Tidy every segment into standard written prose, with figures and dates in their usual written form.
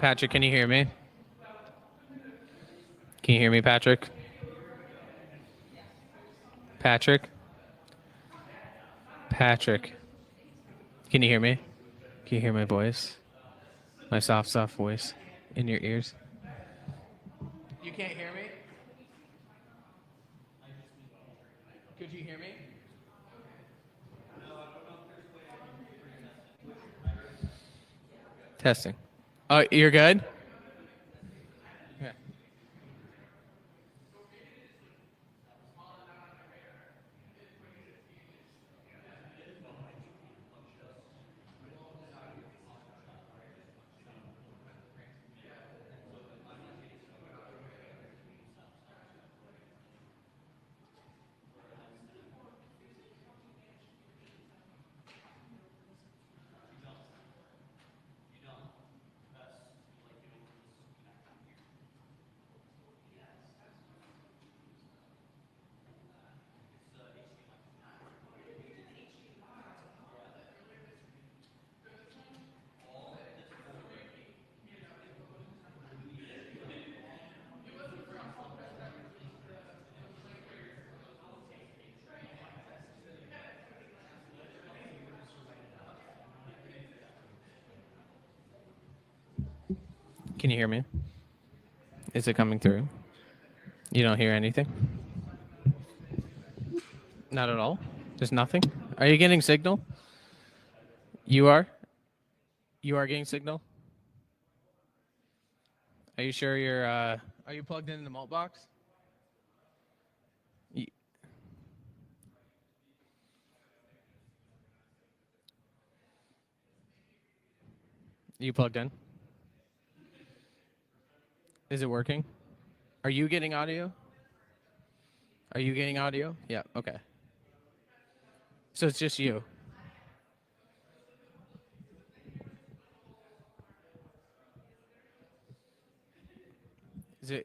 Patrick, can you hear me? Can you hear me, Patrick? Patrick? Patrick. Can you hear me? Can you hear my voice? My soft, soft voice in your ears? You can't hear me? Could you hear me? Testing. Oh, you're good? Yeah. Can you hear me? Is it coming through? You don't hear anything? Not at all? Just nothing? Are you getting signal? You are? You are getting signal? Are you sure you're, are you plugged in the malt box? You plugged in? Is it working? Are you getting audio? Are you getting audio? Yeah, okay. So it's just you.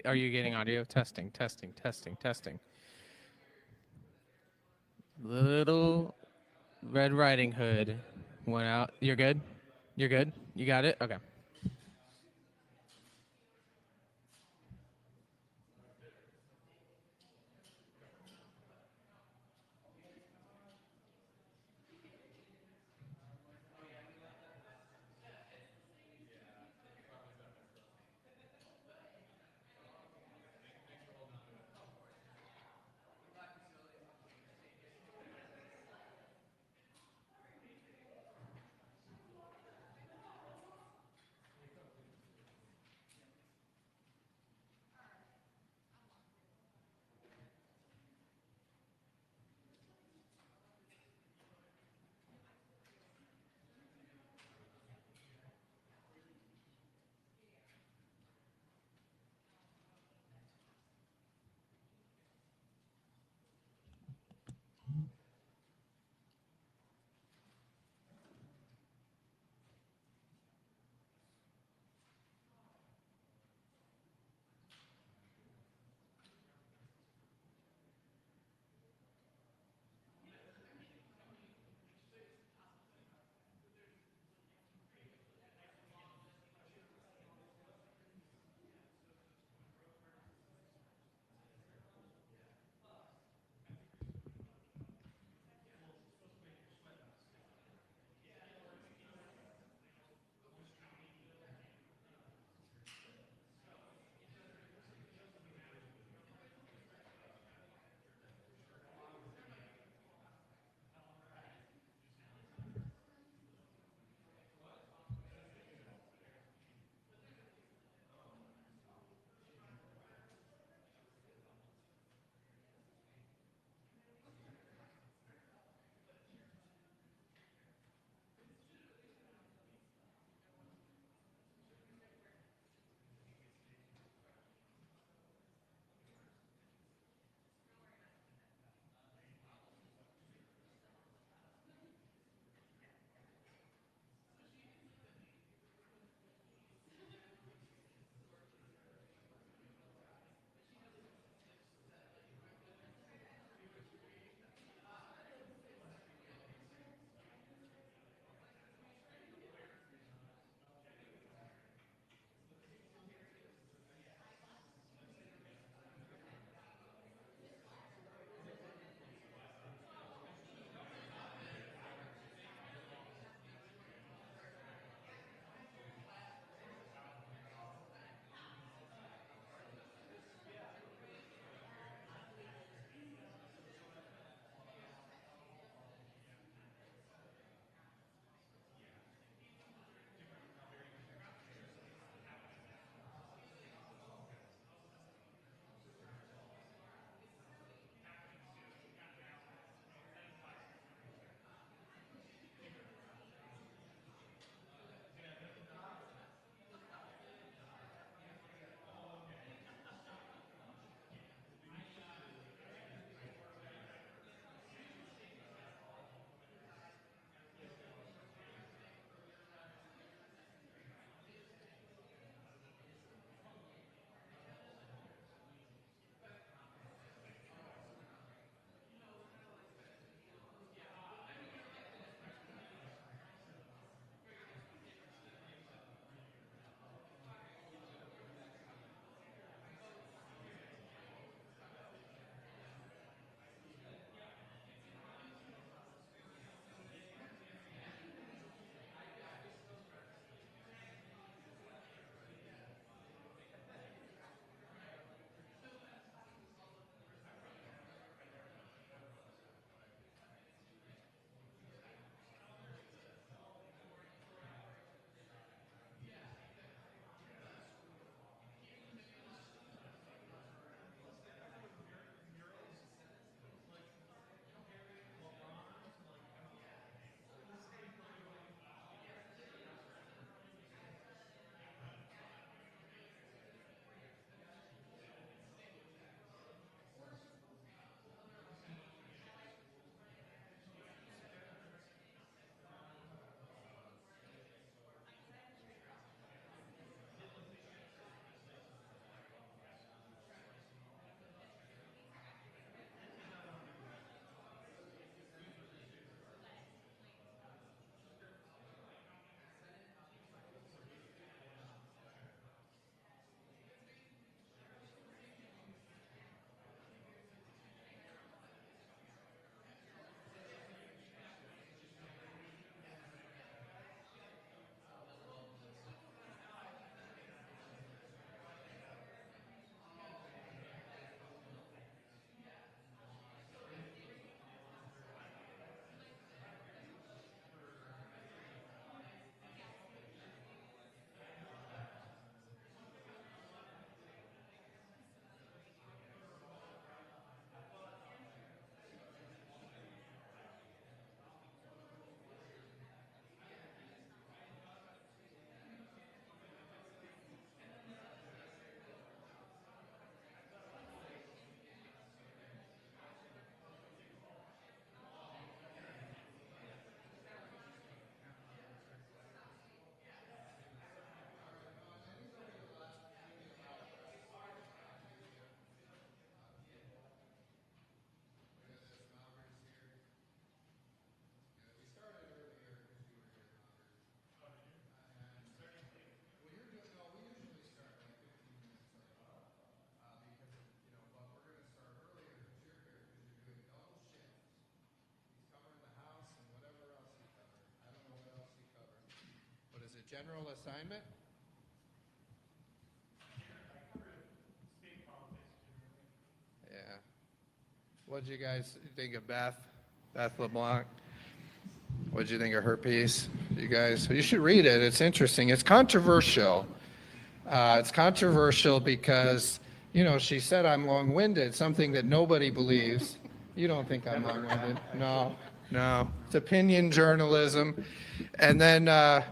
Are you getting audio? Testing, testing, testing, testing. Little Red Riding Hood went out. You're good? You're good? You got it? Okay. general assignment? Yeah. What did you guys think of Beth LeBlanc? What did you think of her piece? You guys, you should read it. It's interesting. It's controversial. It's controversial because, you know, she said I'm long-winded, something that nobody believes. You don't think I'm long-winded? No. It's opinion journalism. And then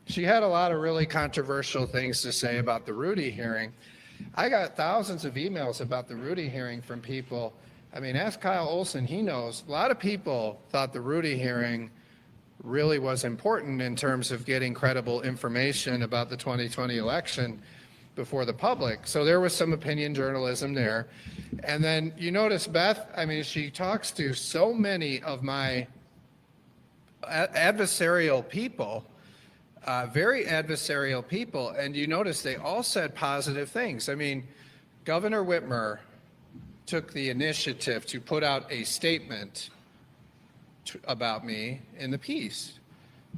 she had a lot of really controversial things to say about the Rudy hearing. I got thousands of emails about the Rudy hearing from people. I mean, ask Kyle Olson, he knows. A lot of people thought the Rudy hearing really was important in terms of getting credible information about the 2020 election before the public. So there was some opinion journalism there. And then you notice Beth, I mean, she talks to so many of my adversarial people, very adversarial people, and you notice they all said positive things. I mean, Governor Whitmer took the initiative to put out a statement about me in the piece.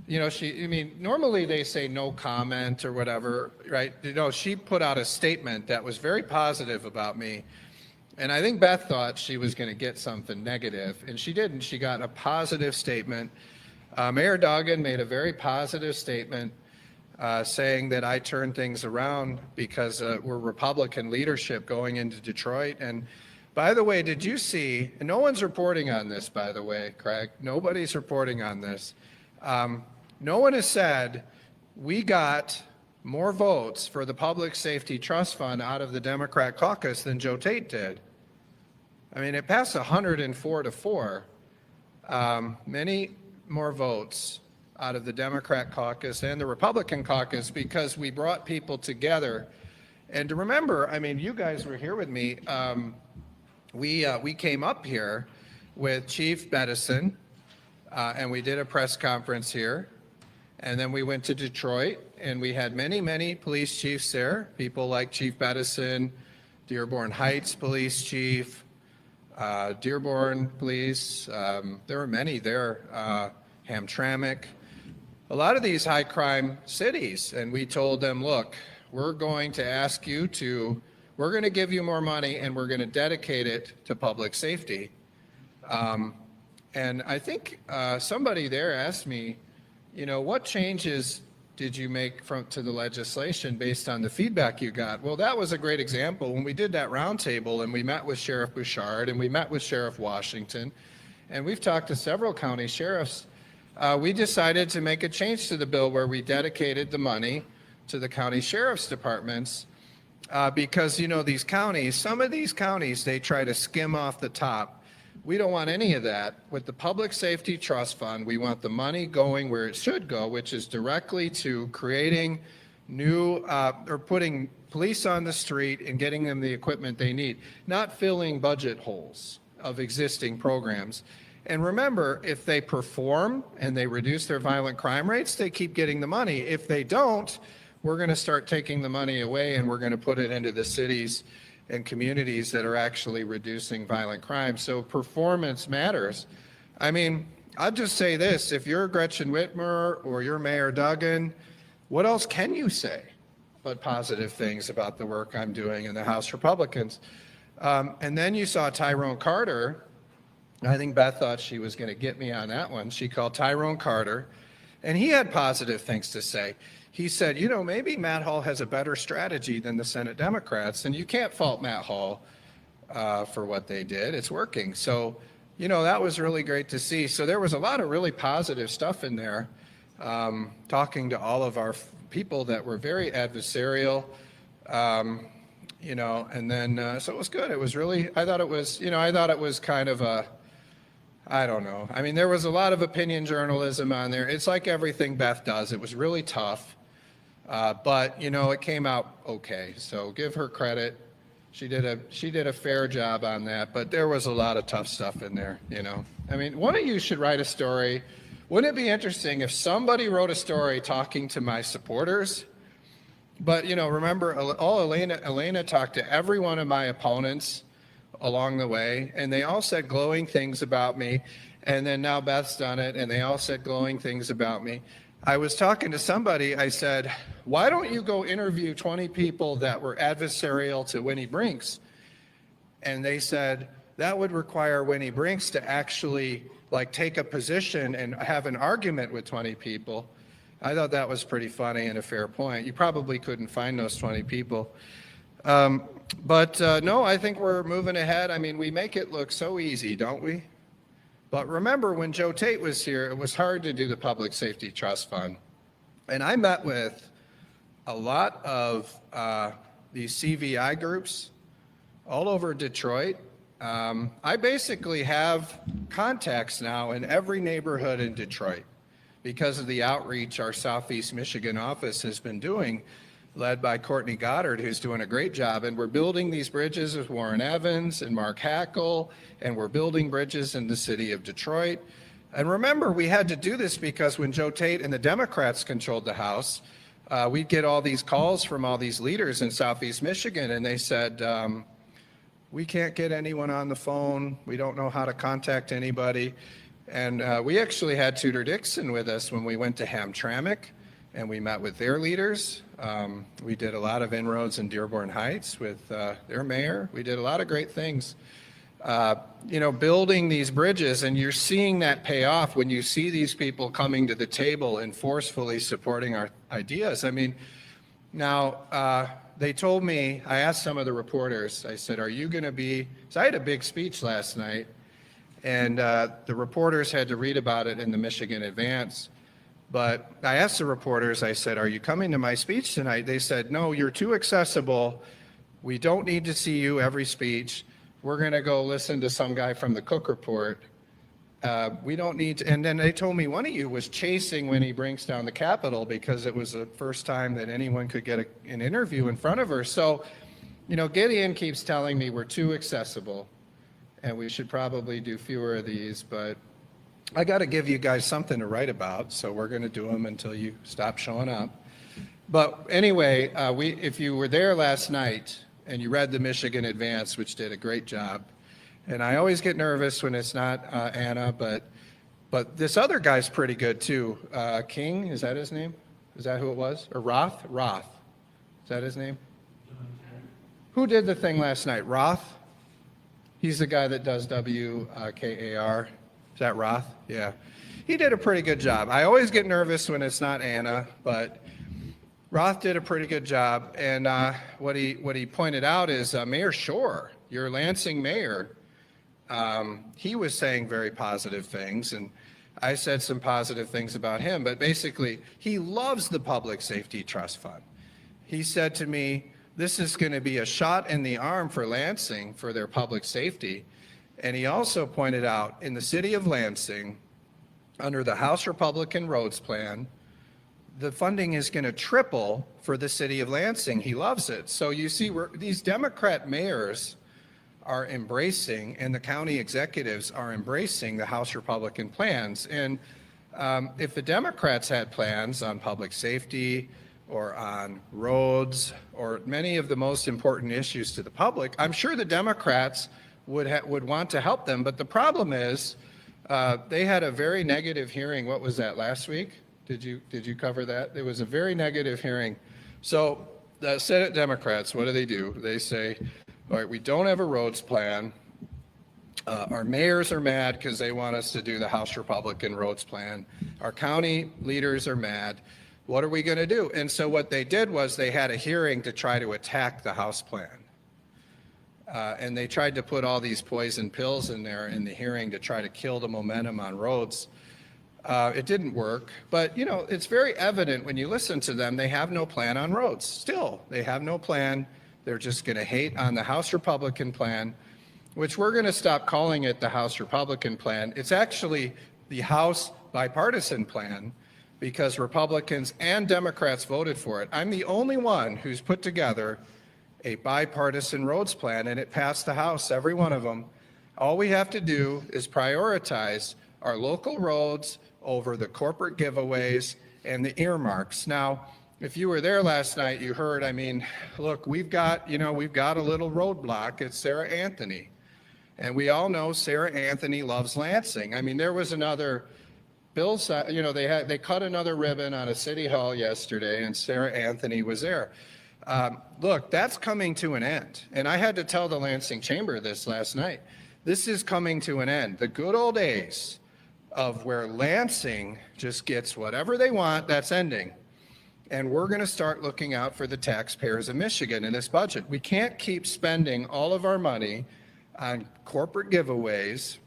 You know, I mean, normally they say no comment or whatever, right? You know, she put out a statement that was very positive about me. And I think Beth thought she was going to get something negative, and she didn't. She got a positive statement. Mayor Duggan made a very positive statement saying that I turned things around because we're Republican leadership going into Detroit. And by the way, did you see, and no one's reporting on this, by the way, Craig, nobody's reporting on this. No one has said we got more votes for the Public Safety Trust Fund out of the Democrat caucus than Joe Tate did. I mean, it passed 104-4. Many more votes out of the Democrat caucus and the Republican caucus because we brought people together. And to remember, I mean, you guys were here with me. We came up here with Chief Bettison, and we did a press conference here. And then we went to Detroit, and we had many police chiefs there, people like Chief Bettison, Dearborn Heights Police Chief, Dearborn Police. There were many there, Hamtramck, a lot of these high crime cities. And we told them, look, we're going to ask you to, we're going to give you more money and we're going to dedicate it to public safety. And I think somebody there asked me, you know, what changes did you make to the legislation based on the feedback you got? Well, that was a great example. When we did that roundtable and we met with Sheriff Bouchard and we met with Sheriff Washington, and we've talked to several county sheriffs, we decided to make a change to the bill where we dedicated the money to the county sheriff's departments because, you know, these counties, some of these counties, they try to skim off the top. We don't want any of that. With the Public Safety Trust Fund, we want the money going where it should go, which is directly to creating new or putting police on the street and getting them the equipment they need, not filling budget holes of existing programs. And remember, if they perform and they reduce their violent crime rates, they keep getting the money. If they don't, we're going to start taking the money away and we're going to put it into the cities and communities that are actually reducing violent crime. So performance matters. I mean, I'll just say this, if you're Gretchen Whitmer or you're Mayor Duggan, what else can you say but positive things about the work I'm doing in the House Republicans? And then you saw Tyrone Carter. I think Beth thought she was going to get me on that one. She called Tyrone Carter, and he had positive things to say. He said, you know, maybe Matt Hall has a better strategy than the Senate Democrats, and you can't fault Matt Hall for what they did. It's working. So, you know, that was really great to see. So there was a lot of really positive stuff in there, talking to all of our people that were very adversarial, you know, and then, so it was good. It was really, I thought it was kind of a, I don't know. I mean, there was a lot of opinion journalism on there. It's like everything Beth does. It was really tough. But, you know, it came out okay. So give her credit. She did a fair job on that. But there was a lot of tough stuff in there, you know. I mean, one of you should write a story. Wouldn't it be interesting if somebody wrote a story talking to my supporters? But, you know, remember, Elena talked to every one of my opponents along the way, and they all said glowing things about me. And then now Beth's done it, and they all said glowing things about me. I was talking to somebody, I said, why don't you go interview 20 people that were adversarial to Winnie Brinks? And they said, that would require Winnie Brinks to actually like take a position and have an argument with 20 people. I thought that was pretty funny and a fair point. You probably couldn't find those 20 people. No, I think we're moving ahead. I mean, we make it look so easy, don't we? But remember, when Joe Tate was here, it was hard to do the Public Safety Trust Fund. And I met with a lot of these CVI groups all over Detroit. I basically have contacts now in every neighborhood in Detroit because of the outreach our Southeast Michigan office has been doing, led by Courtney Goddard, who's doing a great job. And we're building these bridges with Warren Evans and Mark Hackle, and we're building bridges in the city of Detroit. And remember, we had to do this because when Joe Tate and the Democrats controlled the House, we'd get all these calls from all these leaders in Southeast Michigan, and they said, we can't get anyone on the phone. We don't know how to contact anybody. And we actually had Tudor Dixon with us when we went to Hamtramck, and we met with their leaders. We did a lot of inroads in Dearborn Heights with their mayor. We did a lot of great things. Building these bridges, and you're seeing that pay off when you see these people coming to the table and forcefully supporting our ideas. I mean, now they told me, I asked some of the reporters, I said, are you going to be, so I had a big speech last night, and the reporters had to read about it in the Michigan Advance. But I asked the reporters, I said, are you coming to my speech tonight? They said, no, you're too accessible. We don't need to see you every speech. We're going to go listen to some guy from the Cook Report. We don't need to. And then they told me one of you was chasing Winnie Brinks down the Capitol because it was the first time that anyone could get an interview in front of her. So, Gideon keeps telling me we're too accessible and we should probably do fewer of these, but I got to give you guys something to write about, so we're going to do them until you stop showing up. But anyway, if you were there last night and you read the Michigan Advance, which did a great job, and I always get nervous when it's not Anna, but this other guy's pretty good too. King, is that his name? Is that who it was? Or Roth? Roth. Is that his name? Who did the thing last night? Roth? He's the guy that does WKAR. Is that Roth? Yeah. He did a pretty good job. I always get nervous when it's not Anna, but Roth did a pretty good job. And what he pointed out is Mayor Shore, your Lansing mayor, he was saying very positive things, and I said some positive things about him, but basically he loves the Public Safety Trust Fund. He said to me, this is going to be a shot in the arm for Lansing for their public safety. And he also pointed out in the city of Lansing, under the House Republican roads plan, the funding is going to triple for the city of Lansing. He loves it. So you see, these Democrat mayors are embracing, and the county executives are embracing the House Republican plans. And if the Democrats had plans on public safety or on roads or many of the most important issues to the public, I'm sure the Democrats would want to help them. But the problem is they had a very negative hearing. What was that, last week? Did you cover that? It was a very negative hearing. So the Senate Democrats, what do? They say, all right, we don't have a roads plan. Our mayors are mad because they want us to do the House Republican roads plan. Our county leaders are mad. What are we going to do? And so what they did was they had a hearing to try to attack the House plan. And they tried to put all these poison pills in there in the hearing to try to kill the momentum on roads. It didn't work. But, it's very evident when you listen to them, they have no plan on roads. Still, they have no plan. They're just going to hate on the House Republican plan, which we're going to stop calling it the House Republican plan. It's actually the House bipartisan plan because Republicans and Democrats voted for it. I'm the only one who's put together a bipartisan roads plan, and it passed the House, every one of them. All we have to do is prioritize our local roads over the corporate giveaways and the earmarks. Now, if you were there last night, you heard, look, we've got a little roadblock. It's Sarah Anthony. And we all know Sarah Anthony loves Lansing. There was another they cut another ribbon on a city hall yesterday, and Sarah Anthony was there. Look, that's coming to an end. And I had to tell the Lansing Chamber this last night. This is coming to an end. The good old days of where Lansing just gets whatever they want, that's ending. And we're going to start looking out for the taxpayers of Michigan in this budget. We can't keep spending all of our money on corporate giveaways.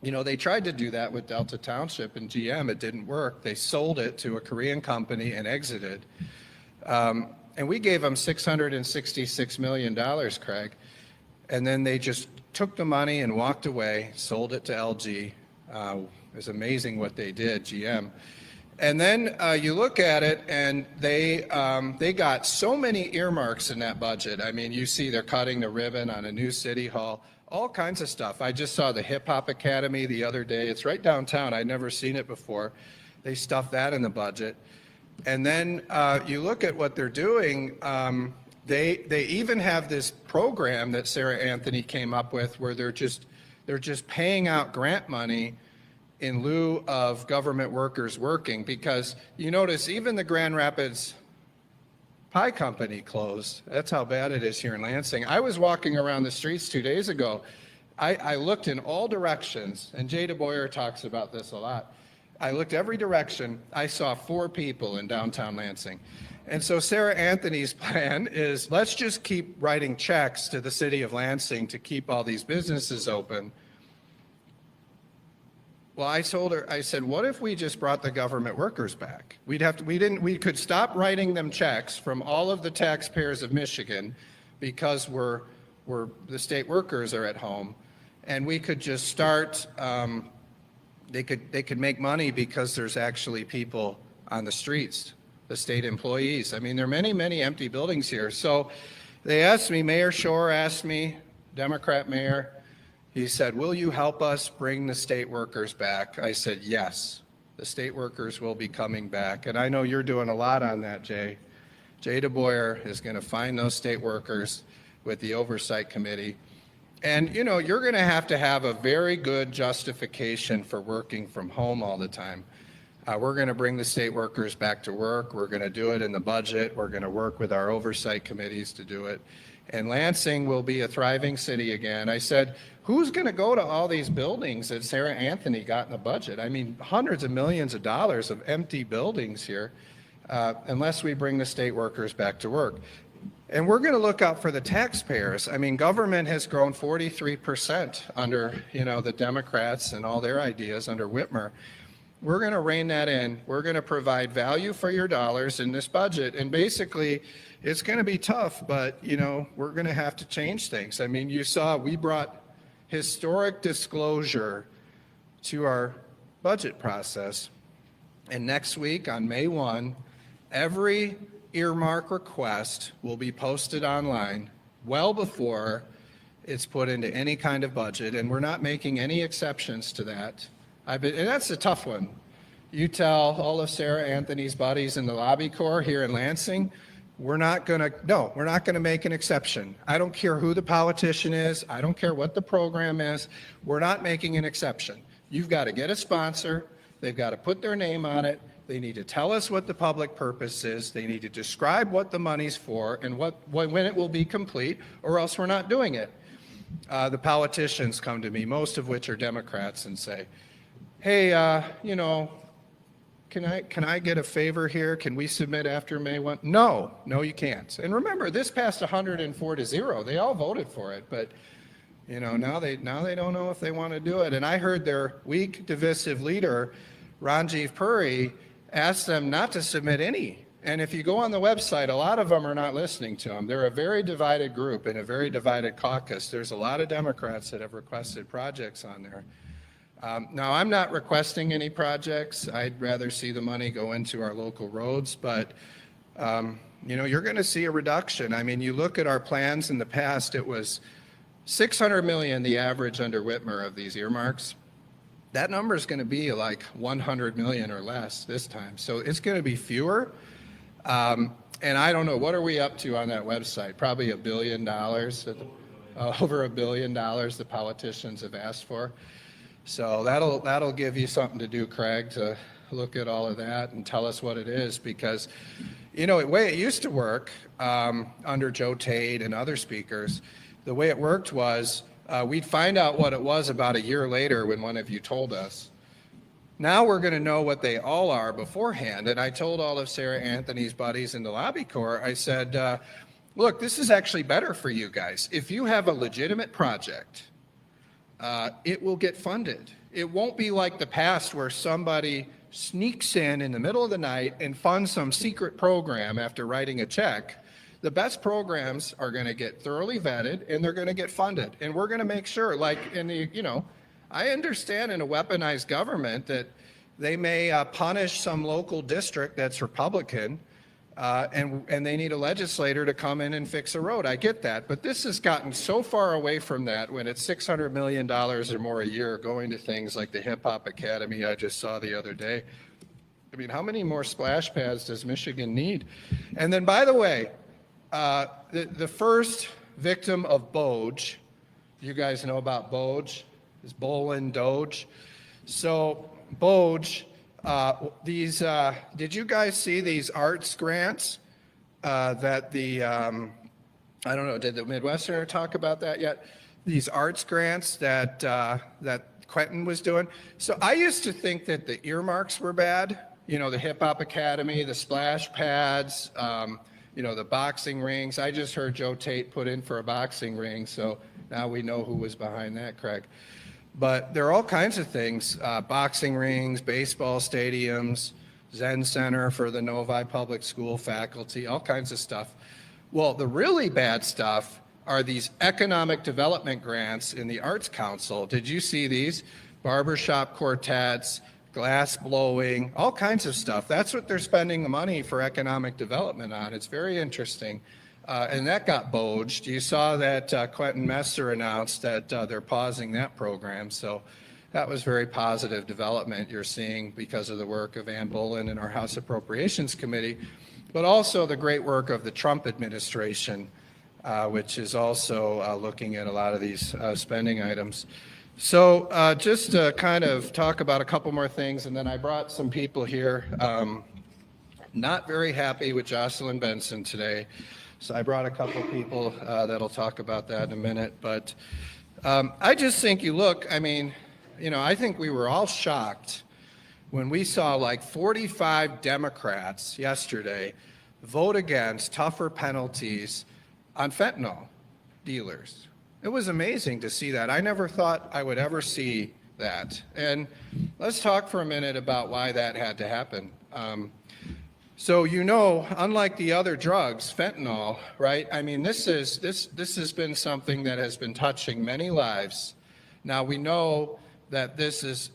You know, they tried to do that with Delta Township and GM. It didn't work. They sold it to a Korean company and exited. And we gave them $666 million, Craig. And then they just took the money and walked away, sold it to LG. It was amazing what they did, GM. And then you look at it, and they got so many earmarks in that budget. I mean, you see they're cutting the ribbon on a new city hall, all kinds of stuff. I just saw the Hip Hop Academy the other day. It's right downtown. I'd never seen it before. They stuffed that in the budget. And then you look at what they're doing. They even have this program that Sarah Anthony came up with where they're just paying out grant money in lieu of government workers working, because you notice even the Grand Rapids Pie Company closed. That's how bad it is here in Lansing. I was walking around the streets 2 days ago. I looked in all directions, and Jay DeBoyer talks about this a lot. I looked every direction. I saw 4 people in downtown Lansing. And so Sarah Anthony's plan is, let's just keep writing checks to the city of Lansing to keep all these businesses open. Well, I told her, I said, what if we just brought the government workers back? We could stop writing them checks from all of the taxpayers of Michigan because the state workers are at home, and we could just start, they could make money because there's actually people on the streets, the state employees. I mean, there are many, many empty buildings here. So they asked me, Mayor Shore asked me, Democrat mayor, he said, will you help us bring the state workers back? I said, yes, the state workers will be coming back. And I know you're doing a lot on that, Jay. Jay DeBoyer is going to find those state workers with the oversight committee. And, you know, you're going to have a very good justification for working from home all the time. We're going to bring the state workers back to work. We're going to do it in the budget. We're going to work with our oversight committees to do it. And Lansing will be a thriving city again. I said, who's going to go to all these buildings that Sarah Anthony got in the budget? I mean, hundreds of millions of dollars of empty buildings here, unless we bring the state workers back to work. And we're going to look out for the taxpayers. I mean, government has grown 43% under, you know, the Democrats and all their ideas under Whitmer. We're going to rein that in. We're going to provide value for your dollars in this budget. And basically, it's going to be tough, but, you know, we're going to have to change things. I mean, you saw we brought historic disclosure to our budget process. And next week on May 1, every earmark request will be posted online well before it's put into any kind of budget. And we're not making any exceptions to that. And that's a tough one. You tell all of Sarah Anthony's buddies in the lobby corps here in Lansing, we're not going to make an exception. I don't care who the politician is. I don't care what the program is. We're not making an exception. You've got to get a sponsor. They've got to put their name on it. They need to tell us what the public purpose is. They need to describe what the money's for and when it will be complete, or else we're not doing it. The politicians come to me, most of which are Democrats, and say, hey, you know, can I get a favor here? Can we submit after May 1? No, you can't. And remember, this passed 104-0. They all voted for it, but you know, now they don't know if they want to do it. And I heard their weak, divisive leader, Ranjiv Puri, ask them not to submit any. And if you go on the website, a lot of them are not listening to them. They're a very divided group and a very divided caucus. There's a lot of Democrats that have requested projects on there. Now, I'm not requesting any projects. I'd rather see the money go into our local roads, but you know, you're going to see a reduction. I mean, you look at our plans in the past, it was $600 million, the average under Whitmer of these earmarks. That number is going to be like $100 million or less this time. So it's going to be fewer. And I don't know, what are we up to on that website? Probably $1 billion, over $1 billion the politicians have asked for. So that'll give you something to do, Craig, to look at all of that and tell us what it is, because the way it used to work under Joe Tate and other speakers, the way it worked was we'd find out what it was about a year later when one of you told us. Now we're going to know what they all are beforehand. And I told all of Sarah Anthony's buddies in the lobby corps, I said, look, this is actually better for you guys. If you have a legitimate project, it will get funded. It won't be like the past where somebody sneaks in the middle of the night and funds some secret program after writing a check. The best programs are going to get thoroughly vetted and they're going to get funded. And we're going to make sure, like I understand in a weaponized government that they may punish some local district that's Republican and they need a legislator to come in and fix a road. I get that. But this has gotten so far away from that when it's $600 million or more a year going to things like the Hip Hop Academy I just saw the other day. I mean, how many more splash pads does Michigan need? And then, by the way, the first victim of Doge, you guys know about Doge, is Bolin Doge. So Doge, did you guys see these arts grants that I don't know, did the Midwesterner talk about that yet? These arts grants that Quentin was doing. So I used to think that the earmarks were bad, the Hip Hop Academy, the splash pads, the boxing rings. I just heard Joe Tate put in for a boxing ring, so now we know who was behind that, Craig. But there are all kinds of things, boxing rings, baseball stadiums, Zen Center for the Novi Public School faculty, all kinds of stuff. Well, the really bad stuff are these economic development grants in the Arts Council. Did you see these? Barbershop quartets, glass blowing, all kinds of stuff. That's what they're spending the money for economic development on. It's very interesting. And that got boged. You saw that Quentin Messer announced that they're pausing that program. So that was very positive development you're seeing because of the work of Ann Bolin and our House Appropriations Committee, but also the great work of the Trump administration, which is also looking at a lot of these spending items. So just to kind of talk about a couple more things, and then I brought some people here. Not very happy with Jocelyn Benson today. So I brought a couple people that'll talk about that in a minute. But I just think I think we were all shocked when we saw like 45 Democrats yesterday vote against tougher penalties on fentanyl dealers. It was amazing to see that. I never thought I would ever see that. And let's talk for a minute about why that had to happen. So unlike the other drugs, fentanyl, right? I mean, this has been something that has been touching many lives. Now we know that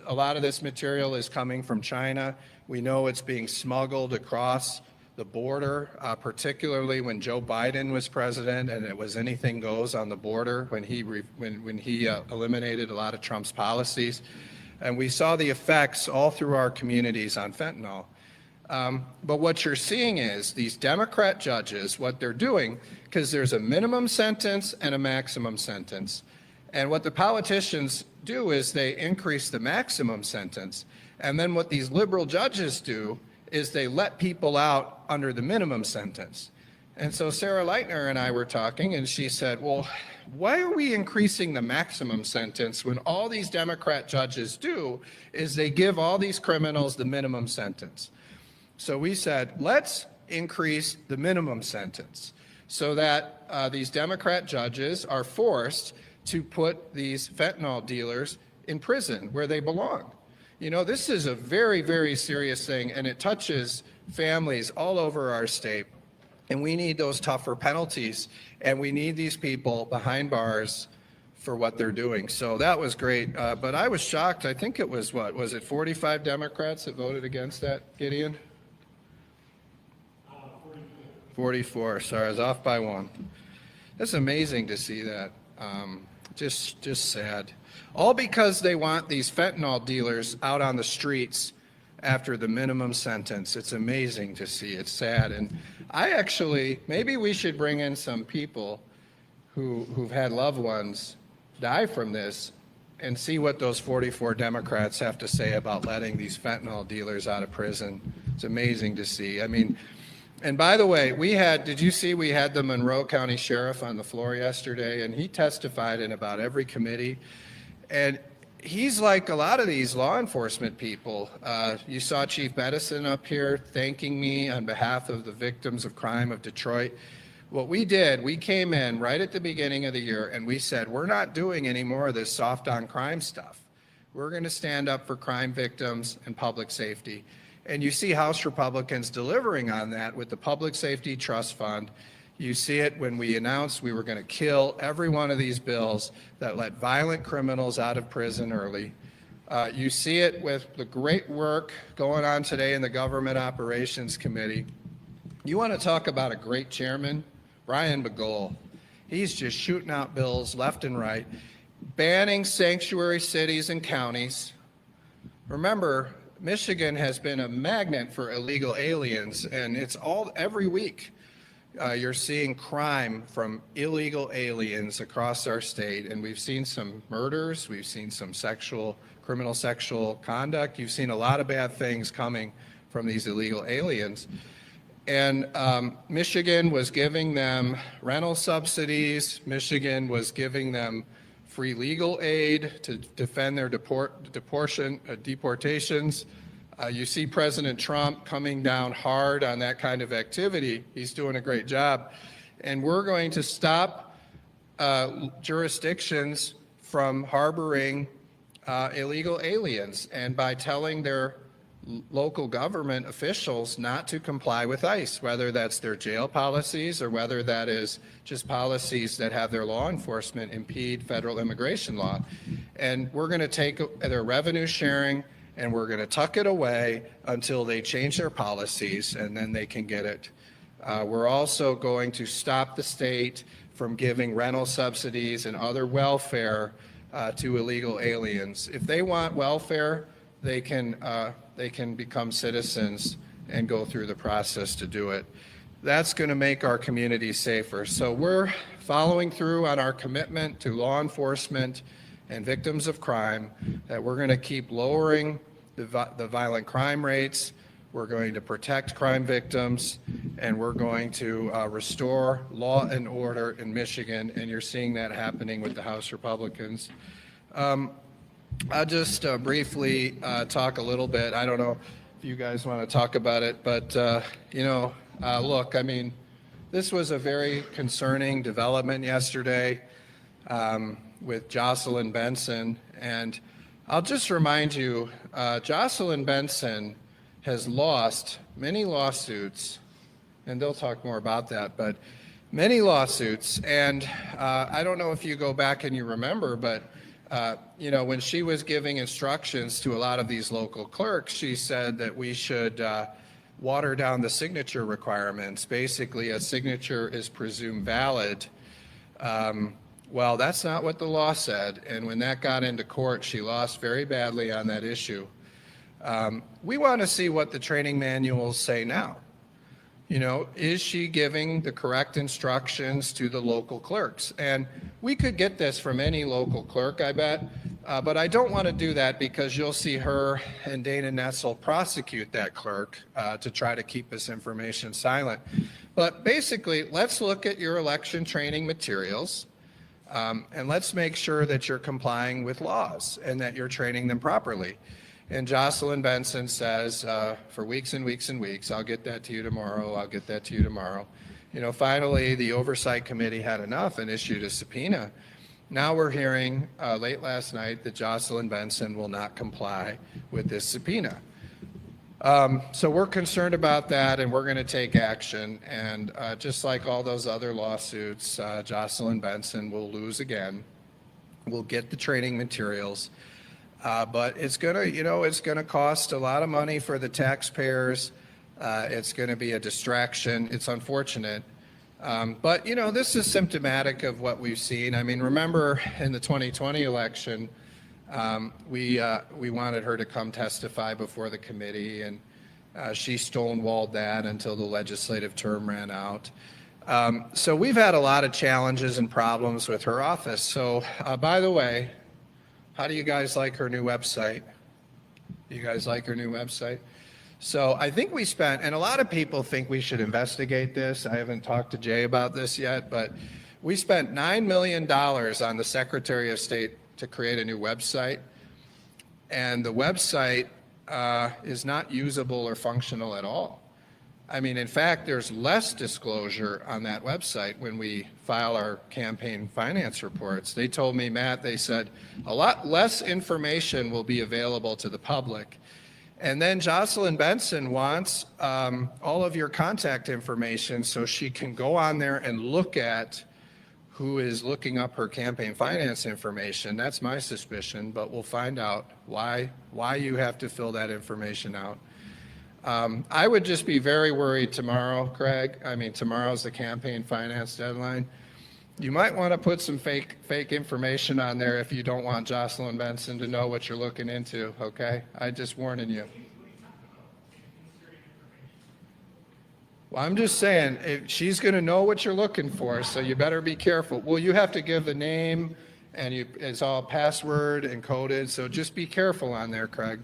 a lot of this material is coming from China. We know it's being smuggled across the border, particularly when Joe Biden was president, and it was anything goes on the border when he eliminated a lot of Trump's policies, and we saw the effects all through our communities on fentanyl. But what you're seeing is these Democrat judges, what they're doing, because there's a minimum sentence and a maximum sentence. And what the politicians do is they increase the maximum sentence. And then what these liberal judges do is they let people out under the minimum sentence. And so Sarah Leitner and I were talking, and she said, well, why are we increasing the maximum sentence when all these Democrat judges do is they give all these criminals the minimum sentence? So we said, let's increase the minimum sentence so that these Democrat judges are forced to put these fentanyl dealers in prison where they belong. This is a very, very serious thing, and it touches families all over our state. And we need those tougher penalties, and we need these people behind bars for what they're doing. So that was great. But I was shocked. I think it was 45 Democrats that voted against that, Gideon? 44. Sorry, I was off by one. That's amazing to see that. Just sad. All because they want these fentanyl dealers out on the streets after the minimum sentence. It's amazing to see. It's sad. And maybe we should bring in some people who've had loved ones die from this and see what those 44 Democrats have to say about letting these fentanyl dealers out of prison. It's amazing to see. I mean, and by the way, did you see we had the Monroe County Sheriff on the floor yesterday, and he testified in about every committee. And he's like a lot of these law enforcement people. You saw Chief Medicine up here thanking me on behalf of the victims of crime of Detroit. What we did, we came in right at the beginning of the year and we said, we're not doing any more of this soft on crime stuff. We're going to stand up for crime victims and public safety. And you see House Republicans delivering on that with the Public Safety Trust Fund. You see it when we announced we were going to kill every one of these bills that let violent criminals out of prison early. You see it with the great work going on today in the Government Operations Committee. You want to talk about a great chairman? Brian Begole. He's just shooting out bills left and right, banning sanctuary cities and counties. Remember, Michigan has been a magnet for illegal aliens, and it's every week. You're seeing crime from illegal aliens across our state, and we've seen some murders, we've seen some criminal sexual conduct, you've seen a lot of bad things coming from these illegal aliens. And Michigan was giving them rental subsidies, Michigan was giving them free legal aid to defend their deportations. You see President Trump coming down hard on that kind of activity. He's doing a great job. And we're going to stop jurisdictions from harboring illegal aliens, and by telling their local government officials not to comply with ICE, whether that's their jail policies or whether that is just policies that have their law enforcement impede federal immigration law. And we're going to take their revenue sharing and we're going to tuck it away until they change their policies, and then they can get it. We're also going to stop the state from giving rental subsidies and other welfare to illegal aliens. If they want welfare, they can become citizens and go through the process to do it. That's going to make our community safer. So we're following through on our commitment to law enforcement and victims of crime, that we're going to keep lowering the violent crime rates, we're going to protect crime victims, and we're going to restore law and order in Michigan, and you're seeing that happening with the House Republicans. I'll just briefly talk a little bit. I don't know if you guys want to talk about it, but look, I mean, this was a very concerning development yesterday with Jocelyn Benson, and I'll just remind you, Jocelyn Benson has lost many lawsuits, and they'll talk more about that, but many lawsuits, and I don't know if you go back and you remember, but when she was giving instructions to a lot of these local clerks, she said that we should water down the signature requirements. Basically, a signature is presumed valid. Well, that's not what the law said, and when that got into court, she lost very badly on that issue. We want to see what the training manuals say now. Is she giving the correct instructions to the local clerks? And we could get this from any local clerk, I bet, but I don't want to do that because you'll see her and Dana Nessel prosecute that clerk to try to keep this information silent. But basically, let's look at your election training materials, and let's make sure that you're complying with laws and that you're training them properly. And Jocelyn Benson says, for weeks and weeks and weeks, I'll get that to you tomorrow, I'll get that to you tomorrow. Finally, the Oversight Committee had enough and issued a subpoena. Now we're hearing late last night that Jocelyn Benson will not comply with this subpoena. So we're concerned about that, and we're going to take action. And just like all those other lawsuits, Jocelyn Benson will lose again. We'll get the training materials. But it's gonna cost a lot of money for the taxpayers. It's going to be a distraction. It's unfortunate. But this is symptomatic of what we've seen. I mean, remember in the 2020 election, we wanted her to come testify before the committee, and she stonewalled that until the legislative term ran out. So we've had a lot of challenges and problems with her office. So by the way, How do you guys like her new website? You guys like her new website? So I think we spent, and a lot of people think we should investigate this. I haven't talked to Jay about this yet, but we spent $9 million on the Secretary of State to create a new website. And the website is not usable or functional at all. I mean, in fact, there's less disclosure on that website when we file our campaign finance reports. They told me, Matt, they said a lot less information will be available to the public. And then Jocelyn Benson wants all of your contact information so she can go on there and look at who is looking up her campaign finance information. That's my suspicion, but we'll find out why you have to fill that information out. I would just be very worried tomorrow, Craig. I mean, tomorrow's the campaign finance deadline. You might want to put some fake information on there if you don't want Jocelyn Benson to know what you're looking into, okay? I'm just warning you. Well, I'm just saying, if she's going to know what you're looking for, so you better be careful. Well, you have to give the name, and it's all password encoded, so just be careful on there, Craig.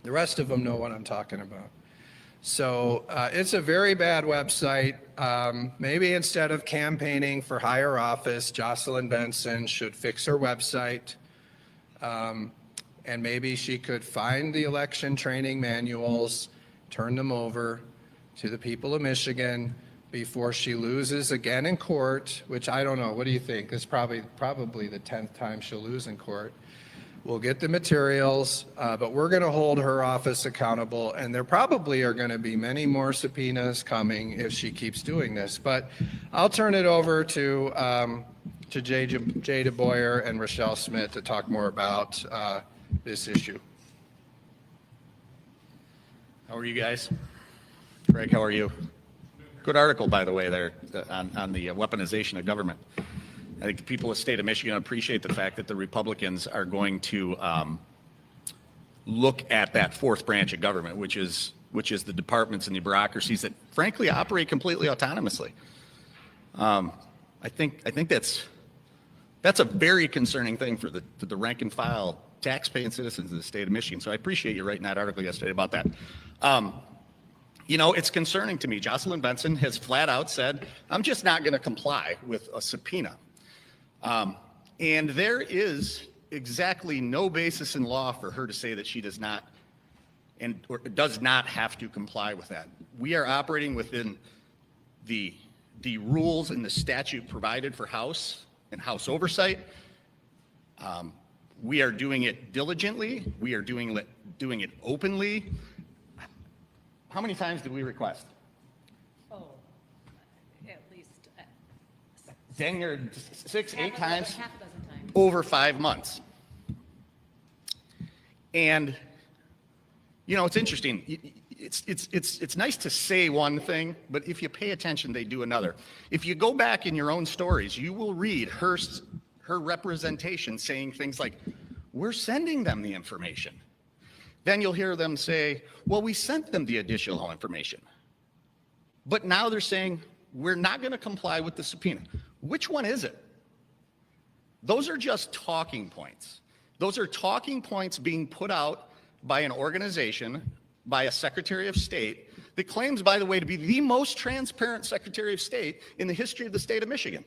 The rest of them know what I'm talking about. So it's a very bad website. Maybe instead of campaigning for higher office, Jocelyn Benson should fix her website. And maybe she could find the election training manuals, turn them over to the people of Michigan before she loses again in court, which I don't know. What do you think? It's probably the 10th time she'll lose in court. We'll get the materials, but we're going to hold her office accountable, and there probably are going to be many more subpoenas coming if she keeps doing this. But I'll turn it over to Jay DeBoyer and Rochelle Smith to talk more about this issue. How are you guys? Greg, how are you? Good article, by the way, there on the weaponization of government. I think the people of the state of Michigan appreciate the fact that the Republicans are going to look at that fourth branch of government, which is the departments and the bureaucracies that, frankly, operate completely autonomously. I think that's a very concerning thing for the rank and file tax-paying citizens of the state of Michigan. So I appreciate you writing that article yesterday about that. You know, it's concerning to me. Jocelyn Benson has flat out said, I'm just not going to comply with a subpoena. And there is exactly no basis in law for her to say that she does not or does not have to comply with that. We are operating within the rules and the statute provided for House and House oversight. We are doing it diligently. We are doing it openly. How many times did we request? Oh, at least. Dang near 6, 8 times. Half a dozen times. Over 5 months. And, you know, it's interesting. It's nice to say one thing, but if you pay attention, they do another. If you go back in your own stories, you will read her representation saying things like, we're sending them the information. Then you'll hear them say, well, we sent them the additional information. But now they're saying, we're not going to comply with the subpoena. Which one is it? Those are just talking points. Those are talking points being put out by an organization, by a Secretary of State, that claims, by the way, to be the most transparent Secretary of State in the history of the state of Michigan.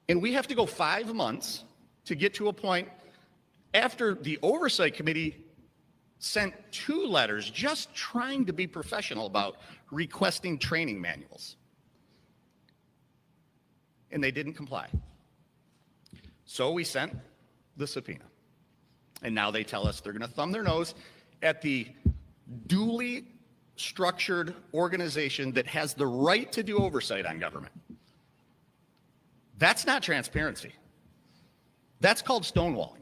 And we have to go 5 months to get to a point after the Oversight Committee sent 2 letters just trying to be professional about requesting training manuals. And they didn't comply. So we sent the subpoena. And now they tell us they're going to thumb their nose at the duly structured organization that has the right to do oversight on government. That's not transparency. That's called stonewalling.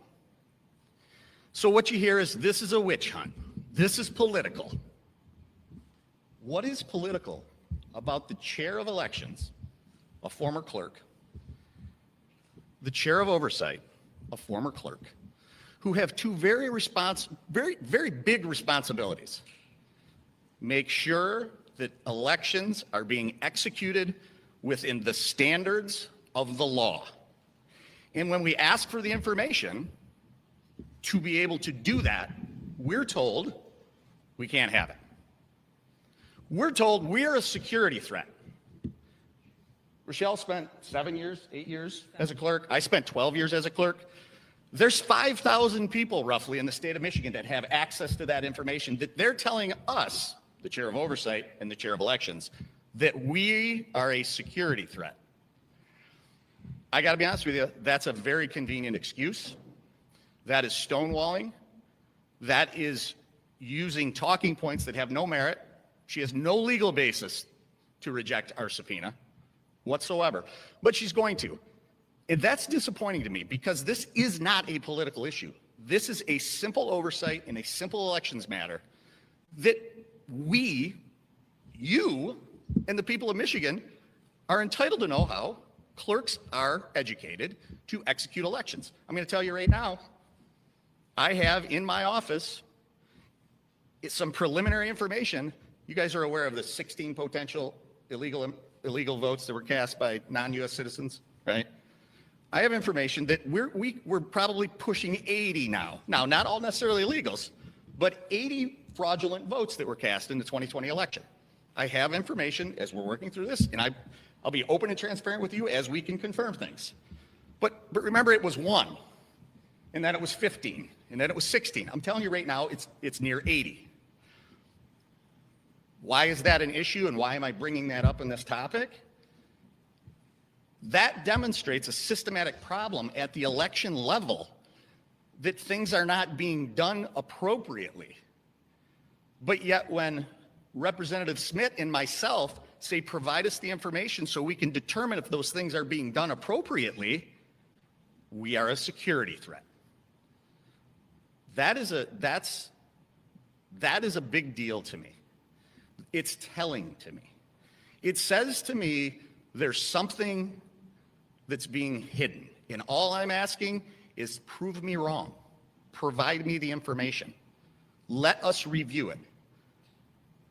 So what you hear is, this is a witch hunt. This is political. What is political about the chair of elections, a former clerk, the chair of oversight, a former clerk, who have 2 very big responsibilities? Make sure that elections are being executed within the standards of the law. And when we ask for the information to be able to do that, we're told we can't have it. We're told we're a security threat. Rochelle spent 7 years, 8 years as a clerk. I spent 12 years as a clerk. There's 5,000 people roughly in the state of Michigan that have access to that information that they're telling us, the chair of oversight and the chair of elections, that we are a security threat. I got to be honest with you, that's a very convenient excuse. That is stonewalling. That is using talking points that have no merit. She has no legal basis to reject our subpoena whatsoever, but she's going to. And that's disappointing to me because this is not a political issue. This is a simple oversight in a simple elections matter that we, you, and the people of Michigan are entitled to know how clerks are educated to execute elections. I'm going to tell you right now, I have in my office some preliminary information. You guys are aware of the 16 potential illegal votes that were cast by non-U.S. citizens, right? I have information that we're probably pushing 80 now. Now, not all necessarily illegals, but 80 fraudulent votes that were cast in the 2020 election. I have information as we're working through this, and I'll be open and transparent with you as we can confirm things. But remember, it was 1, and then it was 15, and then it was 16. I'm telling you right now, it's near 80. Why is that an issue, and why am I bringing that up in this topic? That demonstrates a systematic problem at the election level, that things are not being done appropriately. But yet when Representative Smith and myself say provide us the information so we can determine if those things are being done appropriately, we are a security threat. That is a big deal to me. It's telling to me. It says to me there's something that's being hidden. And all I'm asking is prove me wrong. Provide me the information. Let us review it.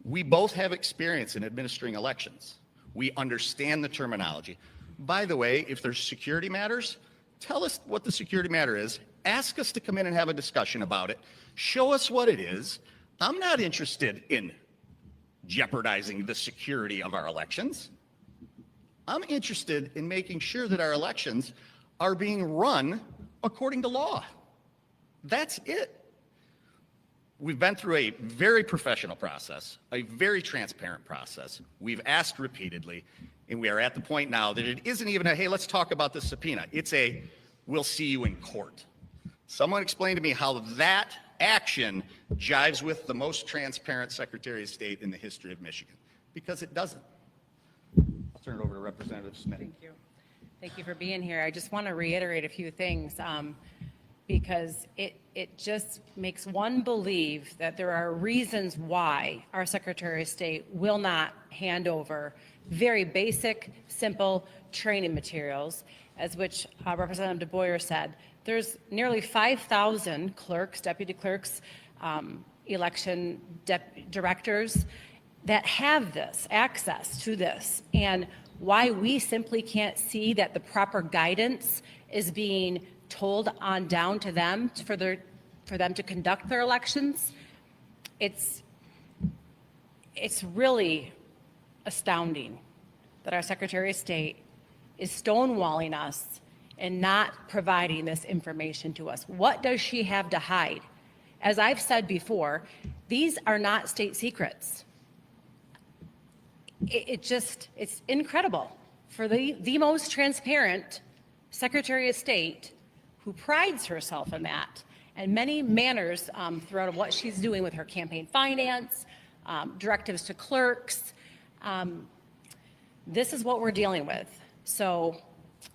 We both have experience in administering elections. We understand the terminology. By the way, if there's security matters, tell us what the security matter is. Ask us to come in and have a discussion about it. Show us what it is. I'm not interested in jeopardizing the security of our elections. I'm interested in making sure that our elections are being run according to law. That's it. We've been through a very professional process, a very transparent process. We've asked repeatedly, and we are at the point now that it isn't even a, hey, let's talk about the subpoena. It's a, we'll see you in court. Someone explain to me how that action jives with the most transparent Secretary of State in the history of Michigan, because it doesn't. I'll turn it over to Representative Smith. Thank you. Thank you for being here. I just want to reiterate a few things because it just makes one believe that there are reasons why our Secretary of State will not hand over very basic, simple training materials, as which Representative DeBoyer said. There's nearly 5,000 clerks, deputy clerks, election directors that have this access to this, and why we simply can't see that the proper guidance is being told on down to them for them to conduct their elections. It's really astounding that our Secretary of State is stonewalling us and not providing this information to us. What does she have to hide? As I've said before, these are not state secrets. It's incredible for the most transparent Secretary of State, who prides herself in that, and many manners throughout what she's doing with her campaign finance, directives to clerks. This is what we're dealing with. So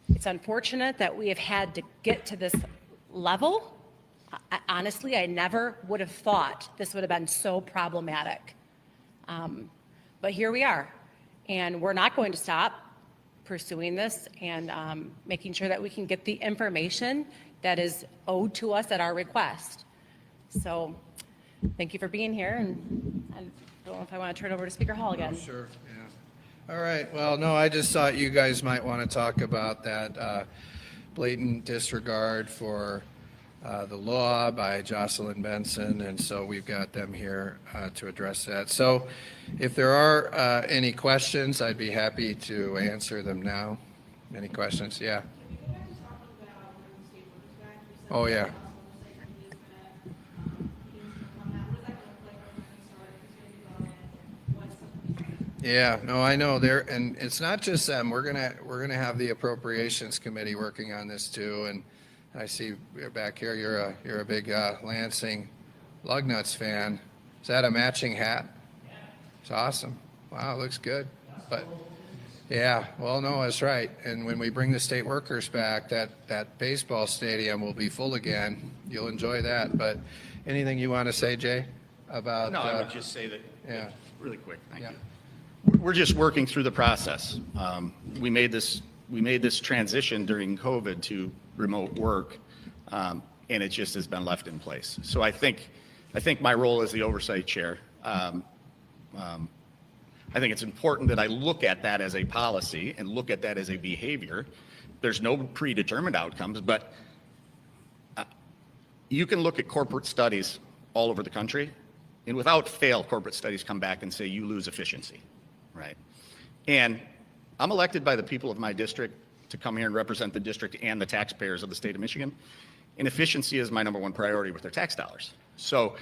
it's unfortunate that we have had to get to this level. Honestly, I never would have thought this would have been so problematic. But here we are, and we're not going to stop pursuing this and making sure that we can get the information that is owed to us at our request. So thank you for being here, and I don't know if I want to turn over to Speaker Hall again. Sure, yeah. All right, well, no, I just thought you guys might want to talk about that. blatant disregard for the law by Jocelyn Benson, and so we've got them here to address that. So if there are any questions, I'd be happy to answer them now. Any questions? Yeah. Oh, yeah. Yeah, no, I know there, and it's not just them. We're gonna have the appropriations committee working on this too. And I see you're back here. You're a big Lansing Lugnuts fan. Is that a matching hat? It's awesome. Wow, looks good. But yeah, well, no, that's right. And when we bring the state workers back, that baseball stadium will be full again. You'll enjoy that. But anything you want to say, Jay, about? No, I would just say that. Yeah. Really quick. Thank Yeah. you. We're just working through the process. We made this transition during COVID to remote work, and it just has been left in place. So I think my role as the oversight chair, I think it's important that I look at that as a policy and look at that as a behavior. There's no predetermined outcomes, but you can look at corporate studies all over the country, and without fail, corporate studies come back and say you lose efficiency. Right. And I'm elected by the people of my district to come here and represent the district and the taxpayers of the state of Michigan. And efficiency is my number one priority with their tax dollars. So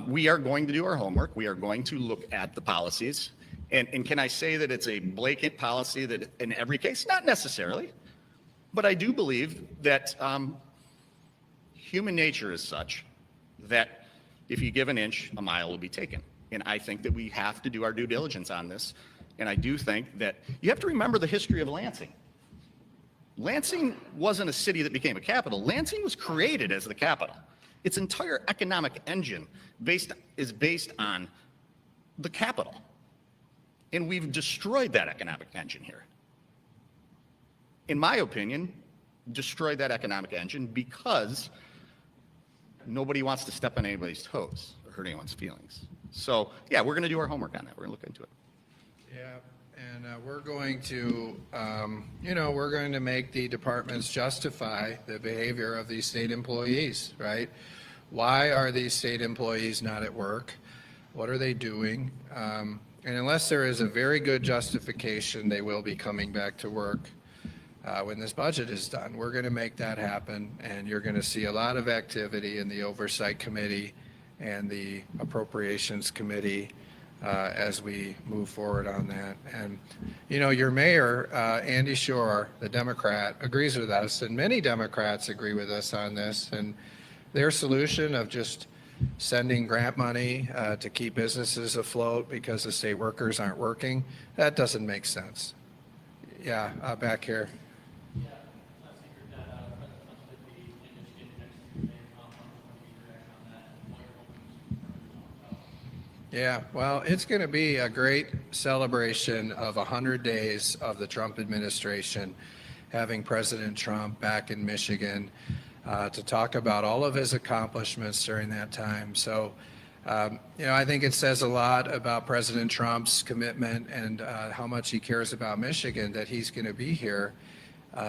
we are going to do our homework. We are going to look at the policies. And can I say that it's a blanket policy that in every case? Not necessarily. But I do believe that human nature is such that if you give an inch, a mile will be taken. And I think that we have to do our due diligence on this. And I do think that you have to remember the history of Lansing. Lansing wasn't a city that became a capital. Lansing was created as the capital. Its entire economic engine is based on the capital. And we've destroyed that economic engine here. In my opinion, destroyed that economic engine because nobody wants to step on anybody's toes or hurt anyone's feelings. So, yeah, we're going to do our homework on that. We're going to look into it. Yeah, and we're going to, we're going to make the departments justify the behavior of these state employees, right? Why are these state employees not at work? What are they doing? And unless there is a very good justification, they will be coming back to work when this budget is done. We're going to make that happen, and you're going to see a lot of activity in the Oversight Committee and the Appropriations Committee as we move forward on that. And, your mayor, Andy Shore, the Democrat, agrees with us, and many Democrats agree with us on this. And their solution of just sending grant money to keep businesses afloat because the state workers aren't working, that doesn't make sense. Yeah, back here. Yeah, well, it's going to be a great celebration of 100 days of the Trump administration, having President Trump back in Michigan to talk about all of his accomplishments during that time. So, I think it says a lot about President Trump's commitment and how much he cares about Michigan that he's going to be here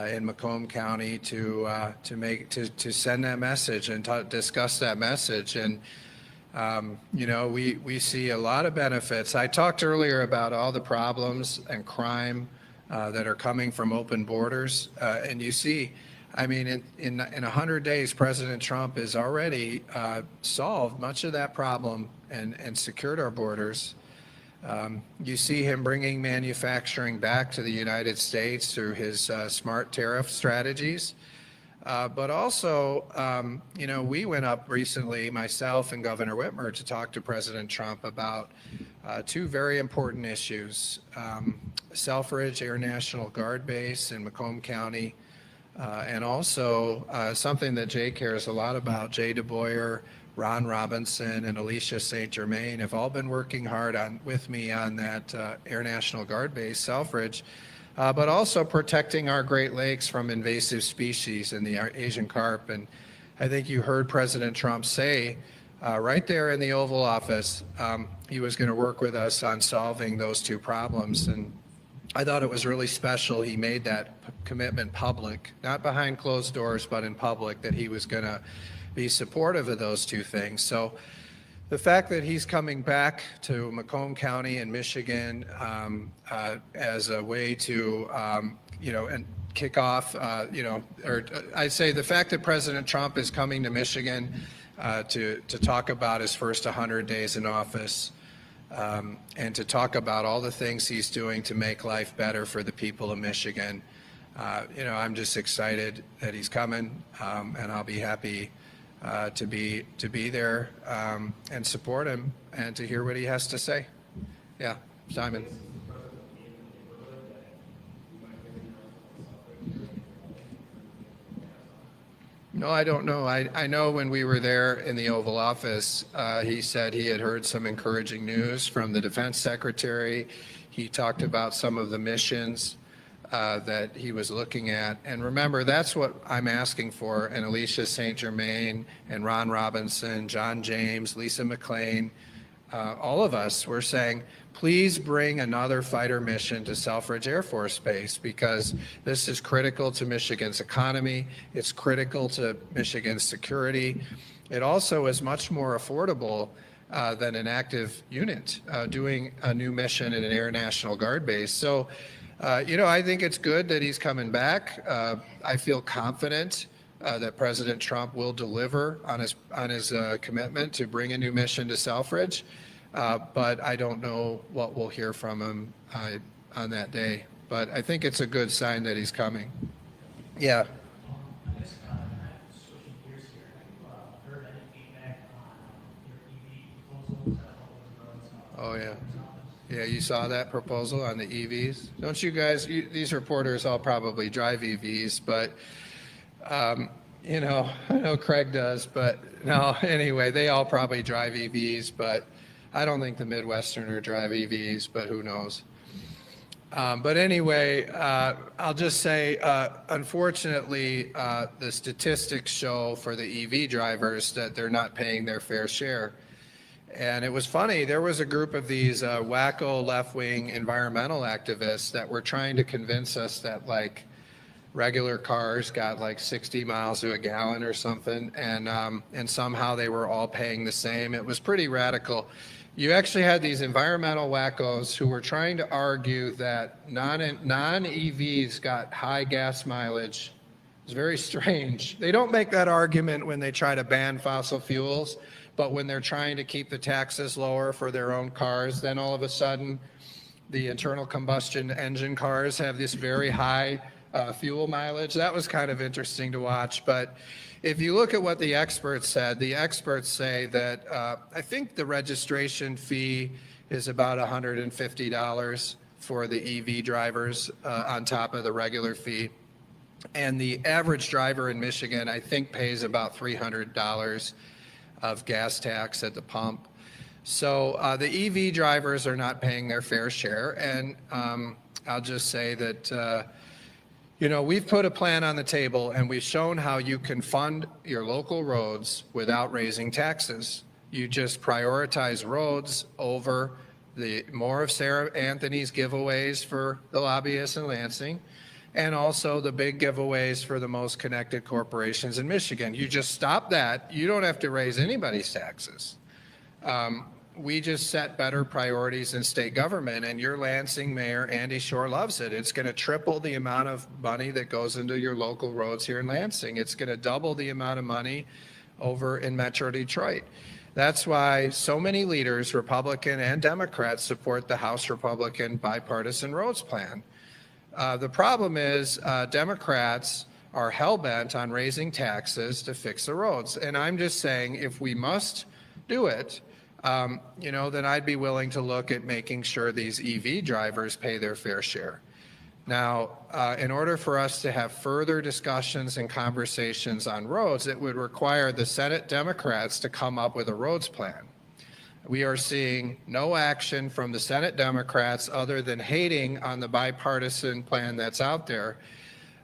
in Macomb County to send that message and discuss that message. And we see a lot of benefits. I talked earlier about all the problems and crime that are coming from open borders. And you see, in 100 days, President Trump has already solved much of that problem and secured our borders. You see him bringing manufacturing back to the United States through his smart tariff strategies. But also, we went up recently, myself and Governor Whitmer, to talk to President Trump about two very important issues. Selfridge Air National Guard Base in Macomb County, and also something that Jay cares a lot about. Jay DeBoyer, Ron Robinson, and Alicia St. Germain have all been working hard with me on that Air National Guard Base, Selfridge. But also protecting our Great Lakes from invasive species and the Asian carp. And I think you heard President Trump say right there in the Oval Office, he was going to work with us on solving those two problems. And I thought it was really special he made that commitment public, not behind closed doors, but in public, that he was going to be supportive of those two things. So the fact that he's coming back to Macomb County in Michigan as a way to, and kick off, or I'd say the fact that President Trump is coming to Michigan to talk about his first 100 days in office, and to talk about all the things he's doing to make life better for the people of Michigan. I'm just excited that he's coming, and I'll be happy to be there and support him and to hear what he has to say. Yeah, Simon. No, I don't know. I know when we were there in the Oval Office, he said he had heard some encouraging news from the Defense Secretary. He talked about some of the missions that he was looking at. And remember, that's what I'm asking for. And Alicia St. Germain and Ron Robinson, John James, Lisa McLean, all of us were saying, please bring another fighter mission to Selfridge Air Force Base, because this is critical to Michigan's economy. It's critical to Michigan's security. It also is much more affordable than an active unit doing a new mission in an Air National Guard base. So, I think it's good that he's coming back. I feel confident that President Trump will deliver on his commitment to bring a new mission to Selfridge. But I don't know what we'll hear from him on that day. But I think it's a good sign that he's coming. Yeah. Oh, yeah. Yeah, you saw that proposal on the EVs? Don't you guys, these reporters all probably drive EVs, but, I know Craig does, but no, anyway, they all probably drive EVs, but I don't think the Midwesterner drive EVs, but who knows? But anyway, I'll just say, unfortunately, the statistics show for the EV drivers that they're not paying their fair share. And it was funny, there was a group of these wacko left-wing environmental activists that were trying to convince us that regular cars got 60 miles to a gallon or something, and somehow they were all paying the same. It was pretty radical. You actually had these environmental wackos who were trying to argue that non-EVs got high gas mileage. It's very strange. They don't make that argument when they try to ban fossil fuels, but when they're trying to keep the taxes lower for their own cars, then all of a sudden the internal combustion engine cars have this very high fuel mileage. That was kind of interesting to watch. But if you look at what the experts said, the experts say that I think the registration fee is about $150 for the EV drivers on top of the regular fee. And the average driver in Michigan, I think, pays about $300 of gas tax at the pump. So the EV drivers are not paying their fair share. And I'll just say that, we've put a plan on the table and we've shown how you can fund your local roads without raising taxes. You just prioritize roads over more of Sarah Anthony's giveaways for the lobbyists in Lansing, and also the big giveaways for the most connected corporations in Michigan. You just stop that. You don't have to raise anybody's taxes. We just set better priorities in state government, and your Lansing Mayor, Andy Shore, loves it. It's going to triple the amount of money that goes into your local roads here in Lansing. It's going to double the amount of money over in Metro Detroit. That's why so many leaders, Republican and Democrats, support the House Republican bipartisan roads plan. The problem is Democrats are hell-bent on raising taxes to fix the roads. And I'm just saying, if we must do it, then I'd be willing to look at making sure these EV drivers pay their fair share. Now, in order for us to have further discussions and conversations on roads, it would require the Senate Democrats to come up with a roads plan. We are seeing no action from the Senate Democrats other than hating on the bipartisan plan that's out there.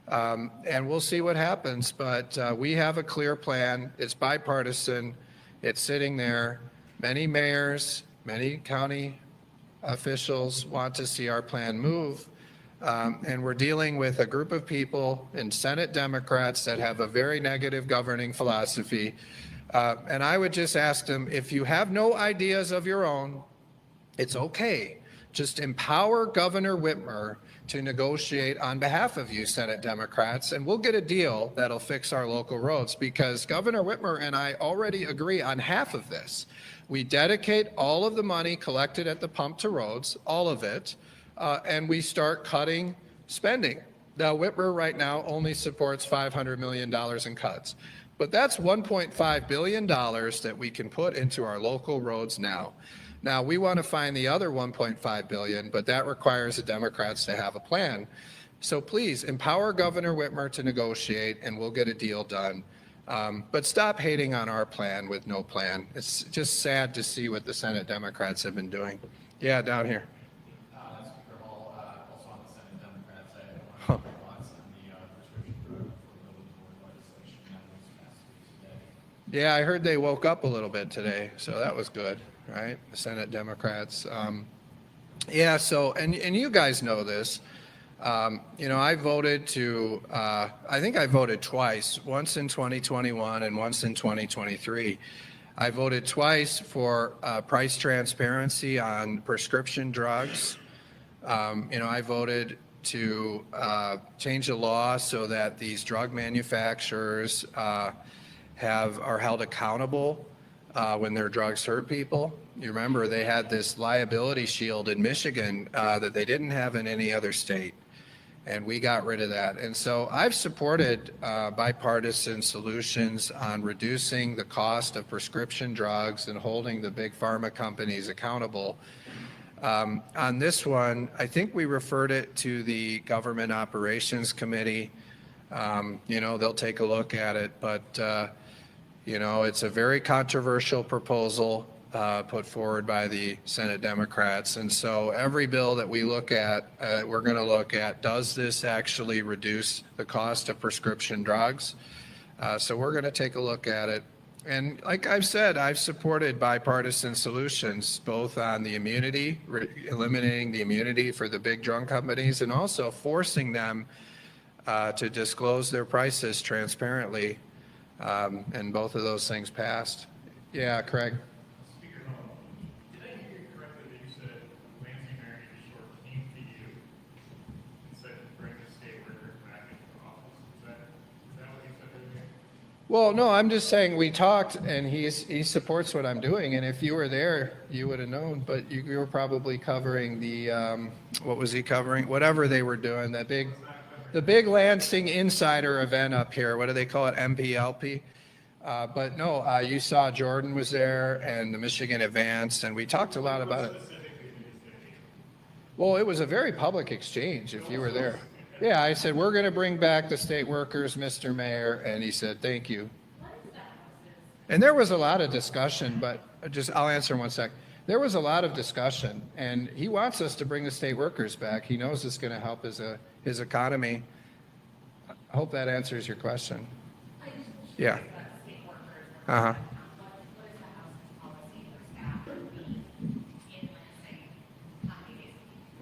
And we'll see what happens, but we have a clear plan. It's bipartisan. It's sitting there. Many mayors, many county officials want to see our plan move. And we're dealing with a group of people in Senate Democrats that have a very negative governing philosophy. And I would just ask them, if you have no ideas of your own, it's okay. Just empower Governor Whitmer to negotiate on behalf of you, Senate Democrats, and we'll get a deal that'll fix our local roads, because Governor Whitmer and I already agree on half of this. We dedicate all of the money collected at the pump to roads, all of it, and we start cutting spending. Now, Whitmer right now only supports $500 million in cuts, but that's $1.5 billion that we can put into our local roads now. Now, we want to find the other 1.5 billion, but that requires the Democrats to have a plan. So please empower Governor Whitmer to negotiate and we'll get a deal done. But stop hating on our plan with no plan. It's just sad to see what the Senate Democrats have been doing. Yeah, down here. Speaker Hall, also on the Senate Democrats side, I want to hear thoughts on the prescription drug affordability board legislation that was passed today. Yeah, I heard they woke up a little bit today, so that was good, right? The Senate Democrats. Yeah, so, and you guys know this. You know, I voted to, I think I voted twice, once in 2021 and once in 2023. I voted twice for price transparency on prescription drugs. You know, I voted to change the law so that these drug manufacturers are held accountable when their drugs hurt people. You remember they had this liability shield in Michigan that they didn't have in any other state. And we got rid of that. And so I've supported bipartisan solutions on reducing the cost of prescription drugs and holding the big pharma companies accountable. On this one, I think we referred it to the Government Operations Committee. You know, they'll take a look at it, but you know, it's a very controversial proposal put forward by the Senate Democrats. And so every bill that we look at, we're going to look at, does this actually reduce the cost of prescription drugs? So we're going to take a look at it. And like I've said, I've supported bipartisan solutions, both on the immunity, eliminating the immunity for the big drug companies, and also forcing them to disclose their prices transparently. And both of those things passed. Yeah, Craig. Speaker Hall, did I hear you correctly that you said Lansing Mary Short came to you and said to bring the state workers back into office? Is that what you said earlier? Well, no, I'm just saying we talked, and he supports what I'm doing. And if you were there, you would have known. But you were probably covering the what was he covering? Whatever they were doing, the big Lansing Insider event up here. What do they call it? MPLP. But no, you saw Jordan was there and the Michigan Advance, and we talked a lot about it. Well, it was a very public exchange if you were there. Yeah, I said, we're going to bring back the state workers, Mr. Mayor, and he said, thank you. And there was a lot of discussion, but I'll answer in 1 sec. There was a lot of discussion, and he wants us to bring the state workers back. He knows it's going to help his economy. I hope that answers your question. Yeah. Uh-huh.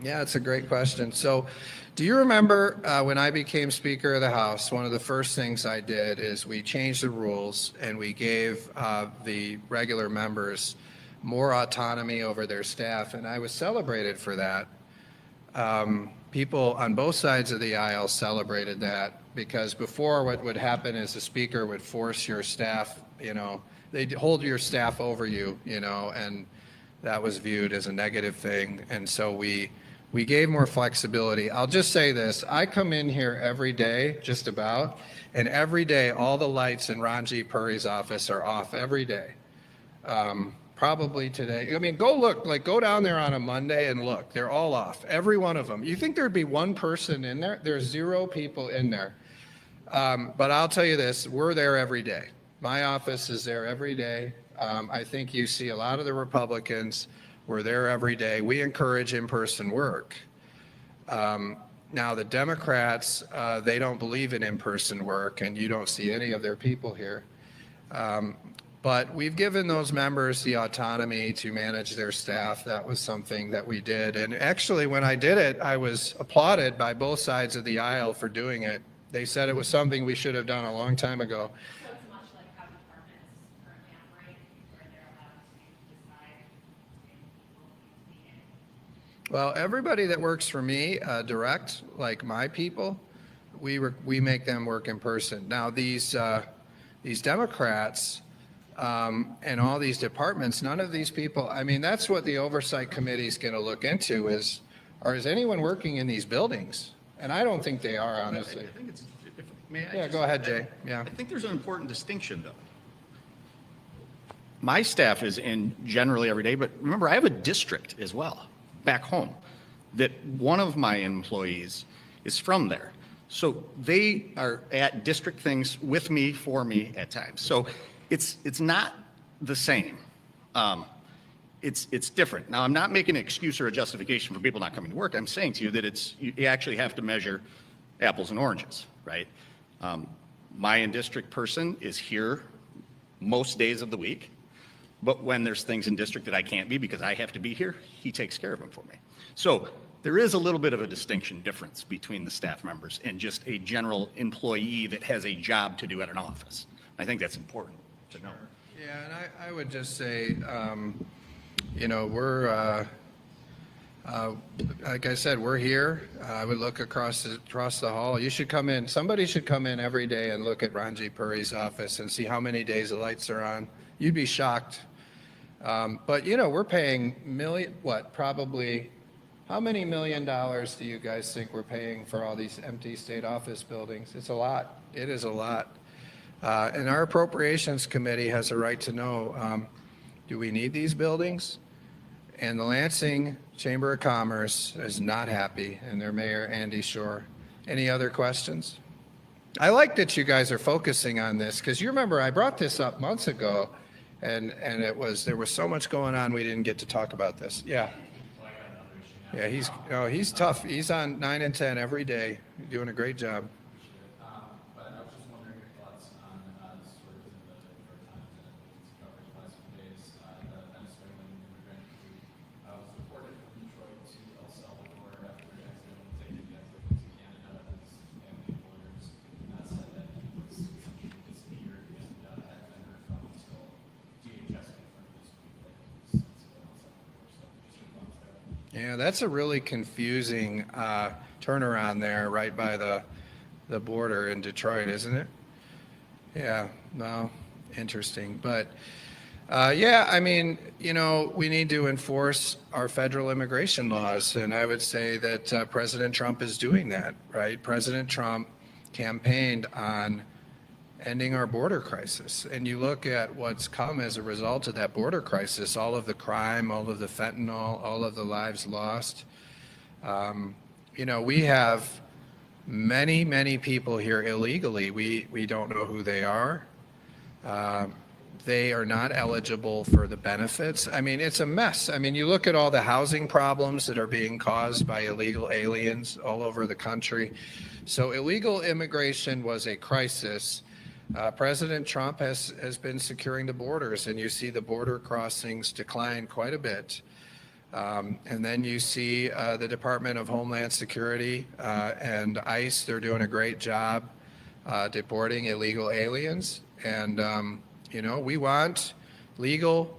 Yeah, it's a great question. So do you remember when I became Speaker of the House, one of the first things I did is we changed the rules and we gave the regular members more autonomy over their staff, and I was celebrated for that. People on both sides of the aisle celebrated that, because before what would happen is the Speaker would force your staff, you know, they'd hold your staff over you, you know, and that was viewed as a negative thing. And so we gave more flexibility. I'll just say this, I come in here every day, just about, and every day all the lights in Ranjit Puri's office are off every day. Probably today. I mean, go look, like go down there on a Monday and look, they're all off, every one of them. You think there'd be one person in there? There's 0 people in there. But I'll tell you this, we're there every day. My office is there every day. I think you see a lot of the Republicans, we're there every day. We encourage in-person work. Now the Democrats, they don't believe in in-person work, and you don't see any of their people here. But we've given those members the autonomy to manage their staff. That was something that we did. And actually, when I did it, I was applauded by both sides of the aisle for doing it. They said it was something we should have done a long time ago. So it's much like how departments currently operate, where they're allowed to decide if people need meeting. Well, everybody that works for me, direct, like my people, we make them work in person. Now, these Democrats and all these departments, none of these people, I mean, that's what the oversight committee is going to look into is anyone working in these buildings? And I don't think they are, honestly. I think it's, may I Yeah, just- go ahead, Jay. Yeah. I think there's an important distinction, though. My staff is in generally every day, but remember, I have a district as well, back home, that one of my employees is from there. So they are at district things with me, for me at times. So it's not the same. It's different. Now, I'm not making an excuse or a justification for people not coming to work. I'm saying to you that you actually have to measure apples and oranges, right? My in-district person is here most days of the week, but when there's things in district that I can't be because I have to be here, he takes care of them for me. So there is a little bit of a distinction difference between the staff members and just a general employee that has a job to do at an office. I think that's important to know. Yeah, and I would just say, we're, like I said, we're here. I would look across the hall. You should come in. Somebody should come in every day and look at Ranji Puri's office and see how many days the lights are on. You'd be shocked. But we're paying probably, how many $1 million do you guys think we're paying for all these empty state office buildings? It's a lot. It is a lot. And our appropriations committee has a right to know, do we need these buildings? And the Lansing Chamber of Commerce is not happy, and their mayor, Andy Shore. Any other questions? I like that you guys are focusing on this, because you remember I brought this up months ago, and there was so much going on, we didn't get to talk about this. Yeah. Yeah, he's tough. He's on 9 and 10 every day, doing a great job. But I was just wondering your thoughts on sort of in the New York Times and its coverage last few days, the Venezuelan immigrant who was deported from Detroit to El Salvador after accidentally taking the Africans to Canada. His family and lawyers said that he was essentially disappeared and hadn't been heard from until DHS confirmed this week that he was sent to El Salvador. So just your thoughts there. Yeah, that's a really confusing turnaround there right by the border in Detroit, isn't it? Yeah, no, interesting. But yeah, I mean, we need to enforce our federal immigration laws. And I would say that President Trump is doing that, right? President Trump campaigned on ending our border crisis. And you look at what's come as a result of that border crisis, all of the crime, all of the fentanyl, all of the lives lost. We have many, many people here illegally. We don't know who they are. They are not eligible for the benefits. I mean, it's a mess. I mean, you look at all the housing problems that are being caused by illegal aliens all over the country. So illegal immigration was a crisis. President Trump has been securing the borders, and you see the border crossings decline quite a bit. And then you see the Department of Homeland Security and ICE, they're doing a great job deporting illegal aliens. And, we want legal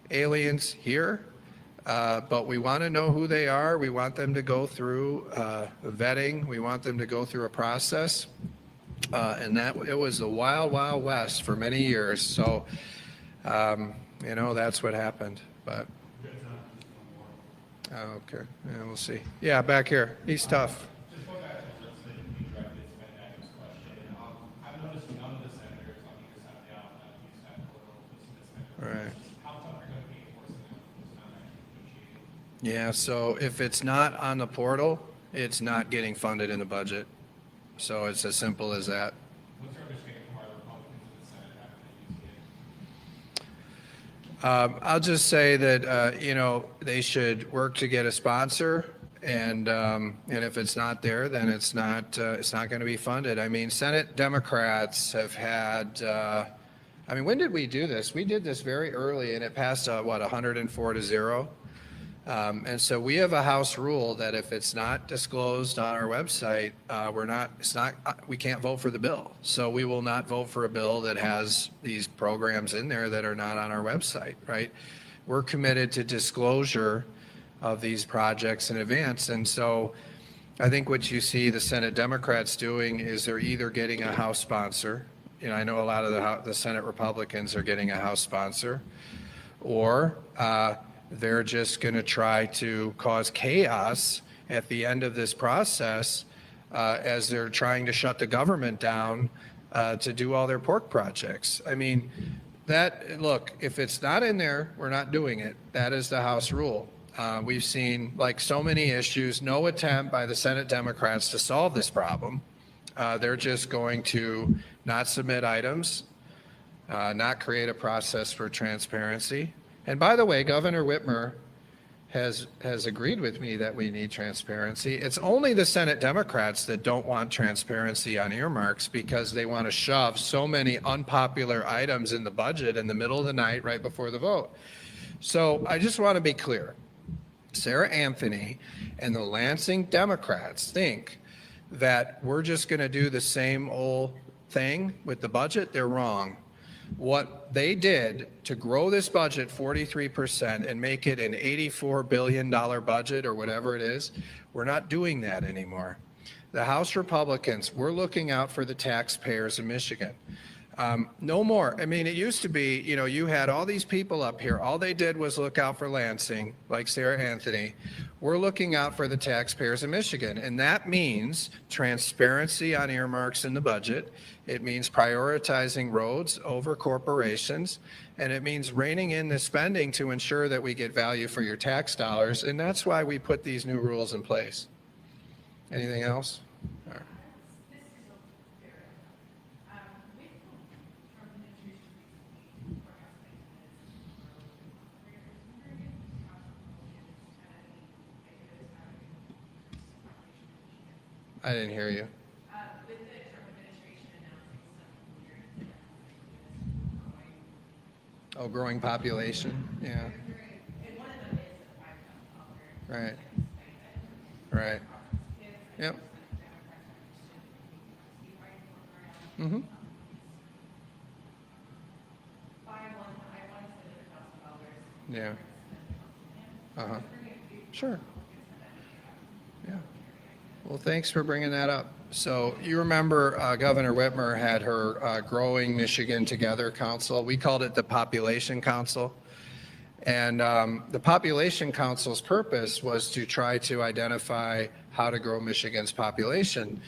aliens here, but we want to know who they are. We want them to go through vetting. We want them to go through a process. And it was the wild, wild west for many years. So, that's what happened. But okay, yeah, we'll see. Yeah, back here, he's tough. Just going back to the directed spend Adams question, I've noticed none of the senators on either side of the aisle have used that portal to spend. Right. How tough are you going to be enforcing that if it's not actually negotiated? Yeah, so if it's not on the portal, it's not getting funded in the budget. So it's as simple as that. What's your understanding from our Republicans in the Senate having to use it? I'll just say that, they should work to get a sponsor, and if it's not there, then it's not going to be funded. I mean, Senate Democrats have had I mean, when did we do this? We did this very early, and it passed, 104-0. And so we have a House rule that if it's not disclosed on our website, we can't vote for the bill. So we will not vote for a bill that has these programs in there that are not on our website, right? We're committed to disclosure of these projects in advance. And so I think what you see the Senate Democrats doing is they're either getting a House sponsor. I know a lot of the Senate Republicans are getting a House sponsor, or they're just going to try to cause chaos at the end of this process as they're trying to shut the government down to do all their pork projects. I mean, look, if it's not in there, we're not doing it. That is the House rule. We've seen, like so many issues, no attempt by the Senate Democrats to solve this problem. They're just going to not submit items, not create a process for transparency. And by the way, Governor Whitmer has agreed with me that we need transparency. It's only the Senate Democrats that don't want transparency on earmarks because they want to shove so many unpopular items in the budget in the middle of the night right before the vote. So I just want to be clear. Sarah Anthony and the Lansing Democrats think that we're just going to do the same old thing with the budget. They're wrong. What they did to grow this budget 43% and make it an $84 billion budget or whatever it is, we're not doing that anymore. The House Republicans, we're looking out for the taxpayers of Michigan. No more. I mean, it used to be, you had all these people up here. All they did was look out for Lansing, like Sarah Anthony. We're looking out for the taxpayers of Michigan. And that means transparency on earmarks in the budget. It means prioritizing roads over corporations. And it means reining in the spending to ensure that we get value for your tax dollars. And that's why we put these new rules in place. Anything else? All right. I didn't hear you. With the Trump administration announcing some growing population, yeah. Right. Right. Yep. Mm-hmm. Yeah. Uh-huh. Sure. Yeah. Well, thanks for bringing that up. So you remember Governor Whitmer had her Growing Michigan Together Council. We called it the Population Council. And the Population Council's purpose was to try to identify how to grow Michigan's population.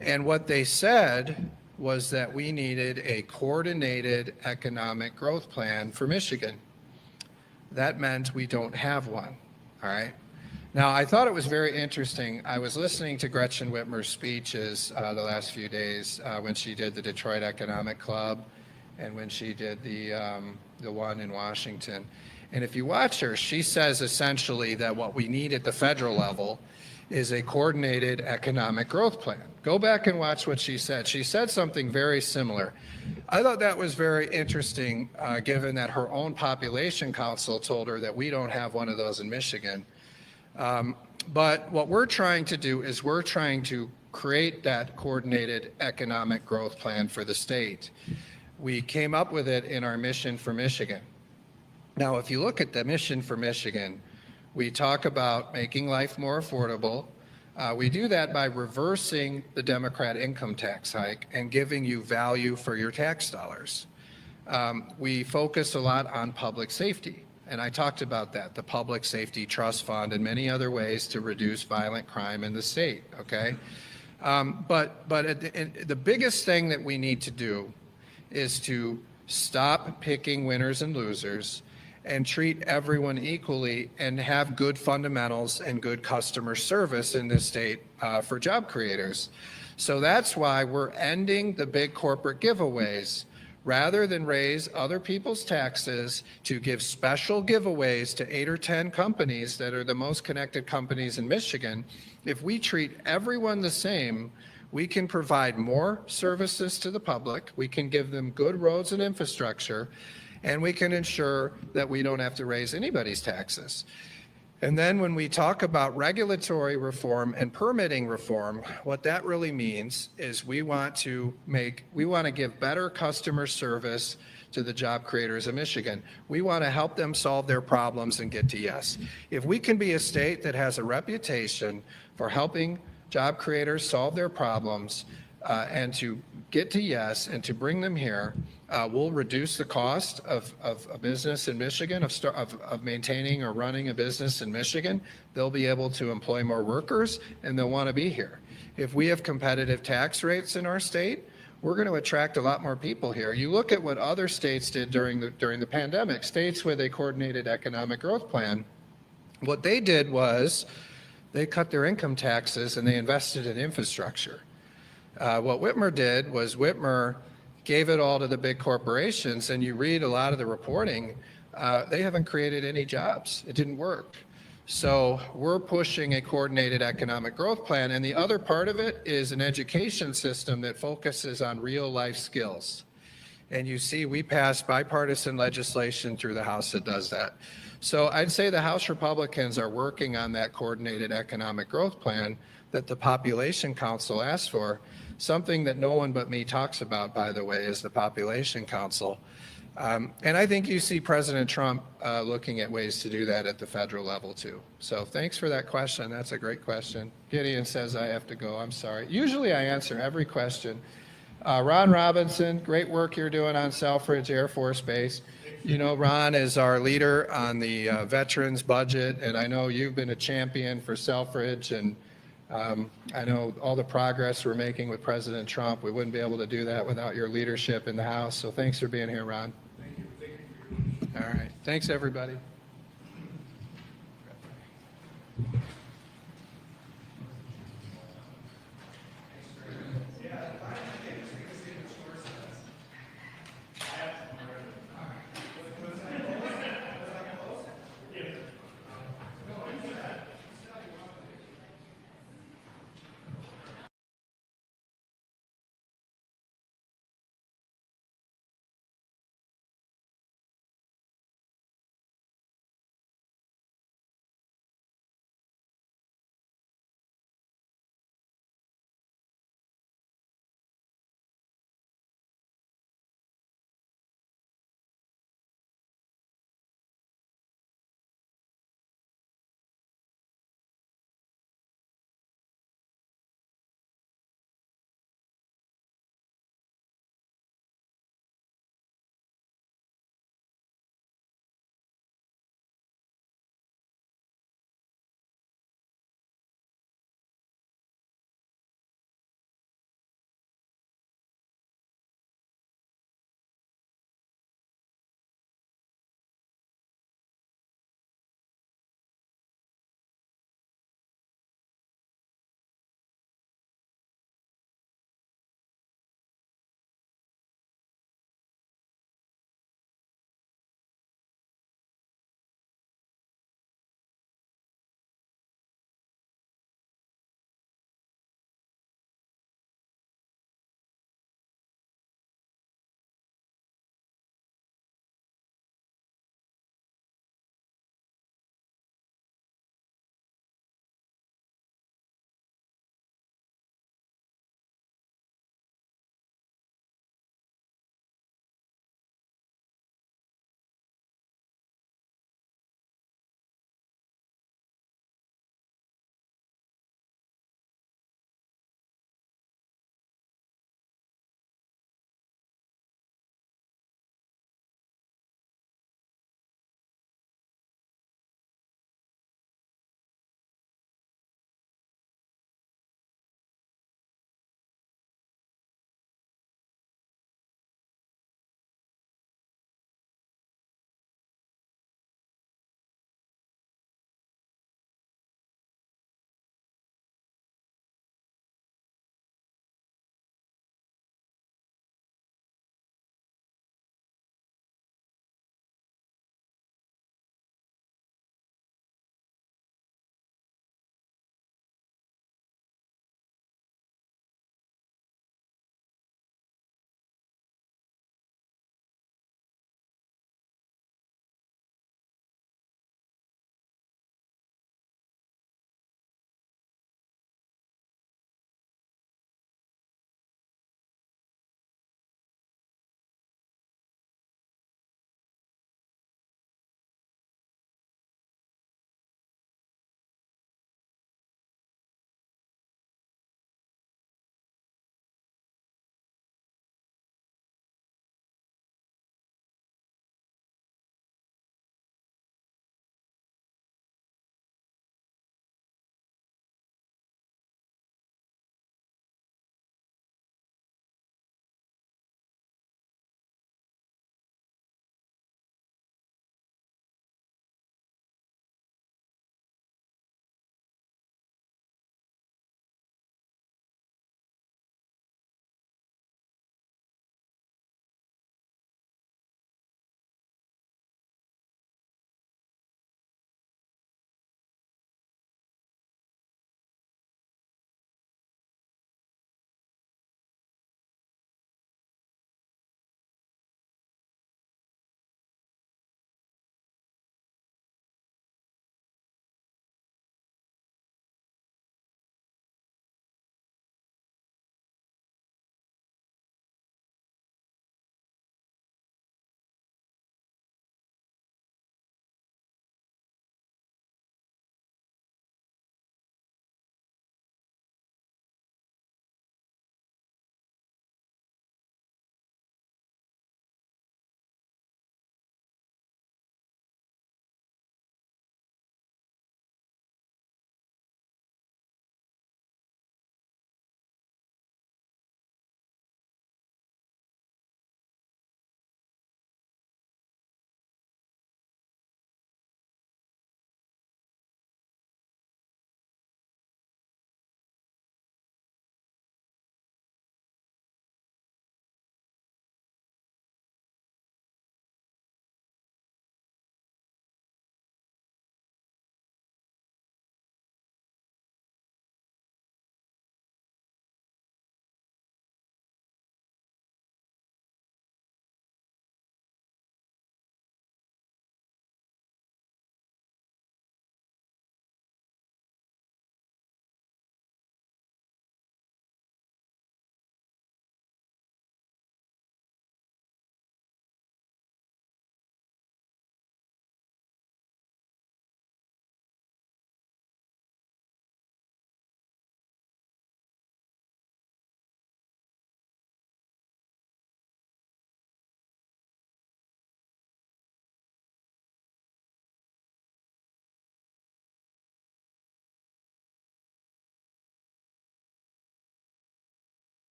And what they said was that we needed a coordinated economic growth plan for Michigan. That meant we don't have one, all right? Now, I thought it was very interesting. I was listening to Gretchen Whitmer's speeches the last few days when she did the Detroit Economic Club and when she did the one in Washington. And if you watch her, she says essentially that what we need at the federal level is a coordinated economic growth plan. Go back and watch what she said. She said something very similar. I thought that was very interesting, given that her own population council told her that we don't have one of those in Michigan. But what we're trying to do is we're trying to create that coordinated economic growth plan for the state. We came up with it in our mission for Michigan. Now, if you look at the mission for Michigan, we talk about making life more affordable. We do that by reversing the Democrat income tax hike and giving you value for your tax dollars. We focus a lot on public safety. And I talked about that, the Public Safety Trust Fund and many other ways to reduce violent crime in the state, okay? But the biggest thing that we need to do is to stop picking winners and losers and treat everyone equally and have good fundamentals and good customer service in this state for job creators. So that's why we're ending the big corporate giveaways. Rather than raise other people's taxes to give special giveaways to 8 or 10 companies that are the most connected companies in Michigan, if we treat everyone the same, we can provide more services to the public, we can give them good roads and infrastructure, and we can ensure that we don't have to raise anybody's taxes. And then when we talk about regulatory reform and permitting reform, what that really means is we want to give better customer service to the job creators of Michigan. We want to help them solve their problems and get to yes. If we can be a state that has a reputation for helping job creators solve their problems and to get to yes and to bring them here, we'll reduce the cost of a business in Michigan, of maintaining or running a business in Michigan. They'll be able to employ more workers and they'll want to be here. If we have competitive tax rates in our state, we're going to attract a lot more people here. You look at what other states did during the pandemic, states with a coordinated economic growth plan, what they did was they cut their income taxes and they invested in infrastructure. What Whitmer did was Whitmer gave it all to the big corporations, and you read a lot of the reporting, they haven't created any jobs. It didn't work. So we're pushing a coordinated economic growth plan, and the other part of it is an education system that focuses on real life skills. And you see, we passed bipartisan legislation through the House that does that. So I'd say the House Republicans are working on that coordinated economic growth plan that the Population Council asked for. Something that no one but me talks about, by the way, is the Population Council. And I think you see President Trump looking at ways to do that at the federal level too. So thanks for that question. That's a great question. Gideon says I have to go. I'm sorry. Usually I answer every question. Ron Robinson, great work you're doing on Selfridge Air Force Base. You know, Ron is our leader on the veterans budget, and I know you've been a champion for Selfridge, and I know all the progress we're making with President Trump. We wouldn't be able to do that without your leadership in the House. So thanks for being here, Ron. Thank you. Thank you for your leadership. All right. Thanks, everybody.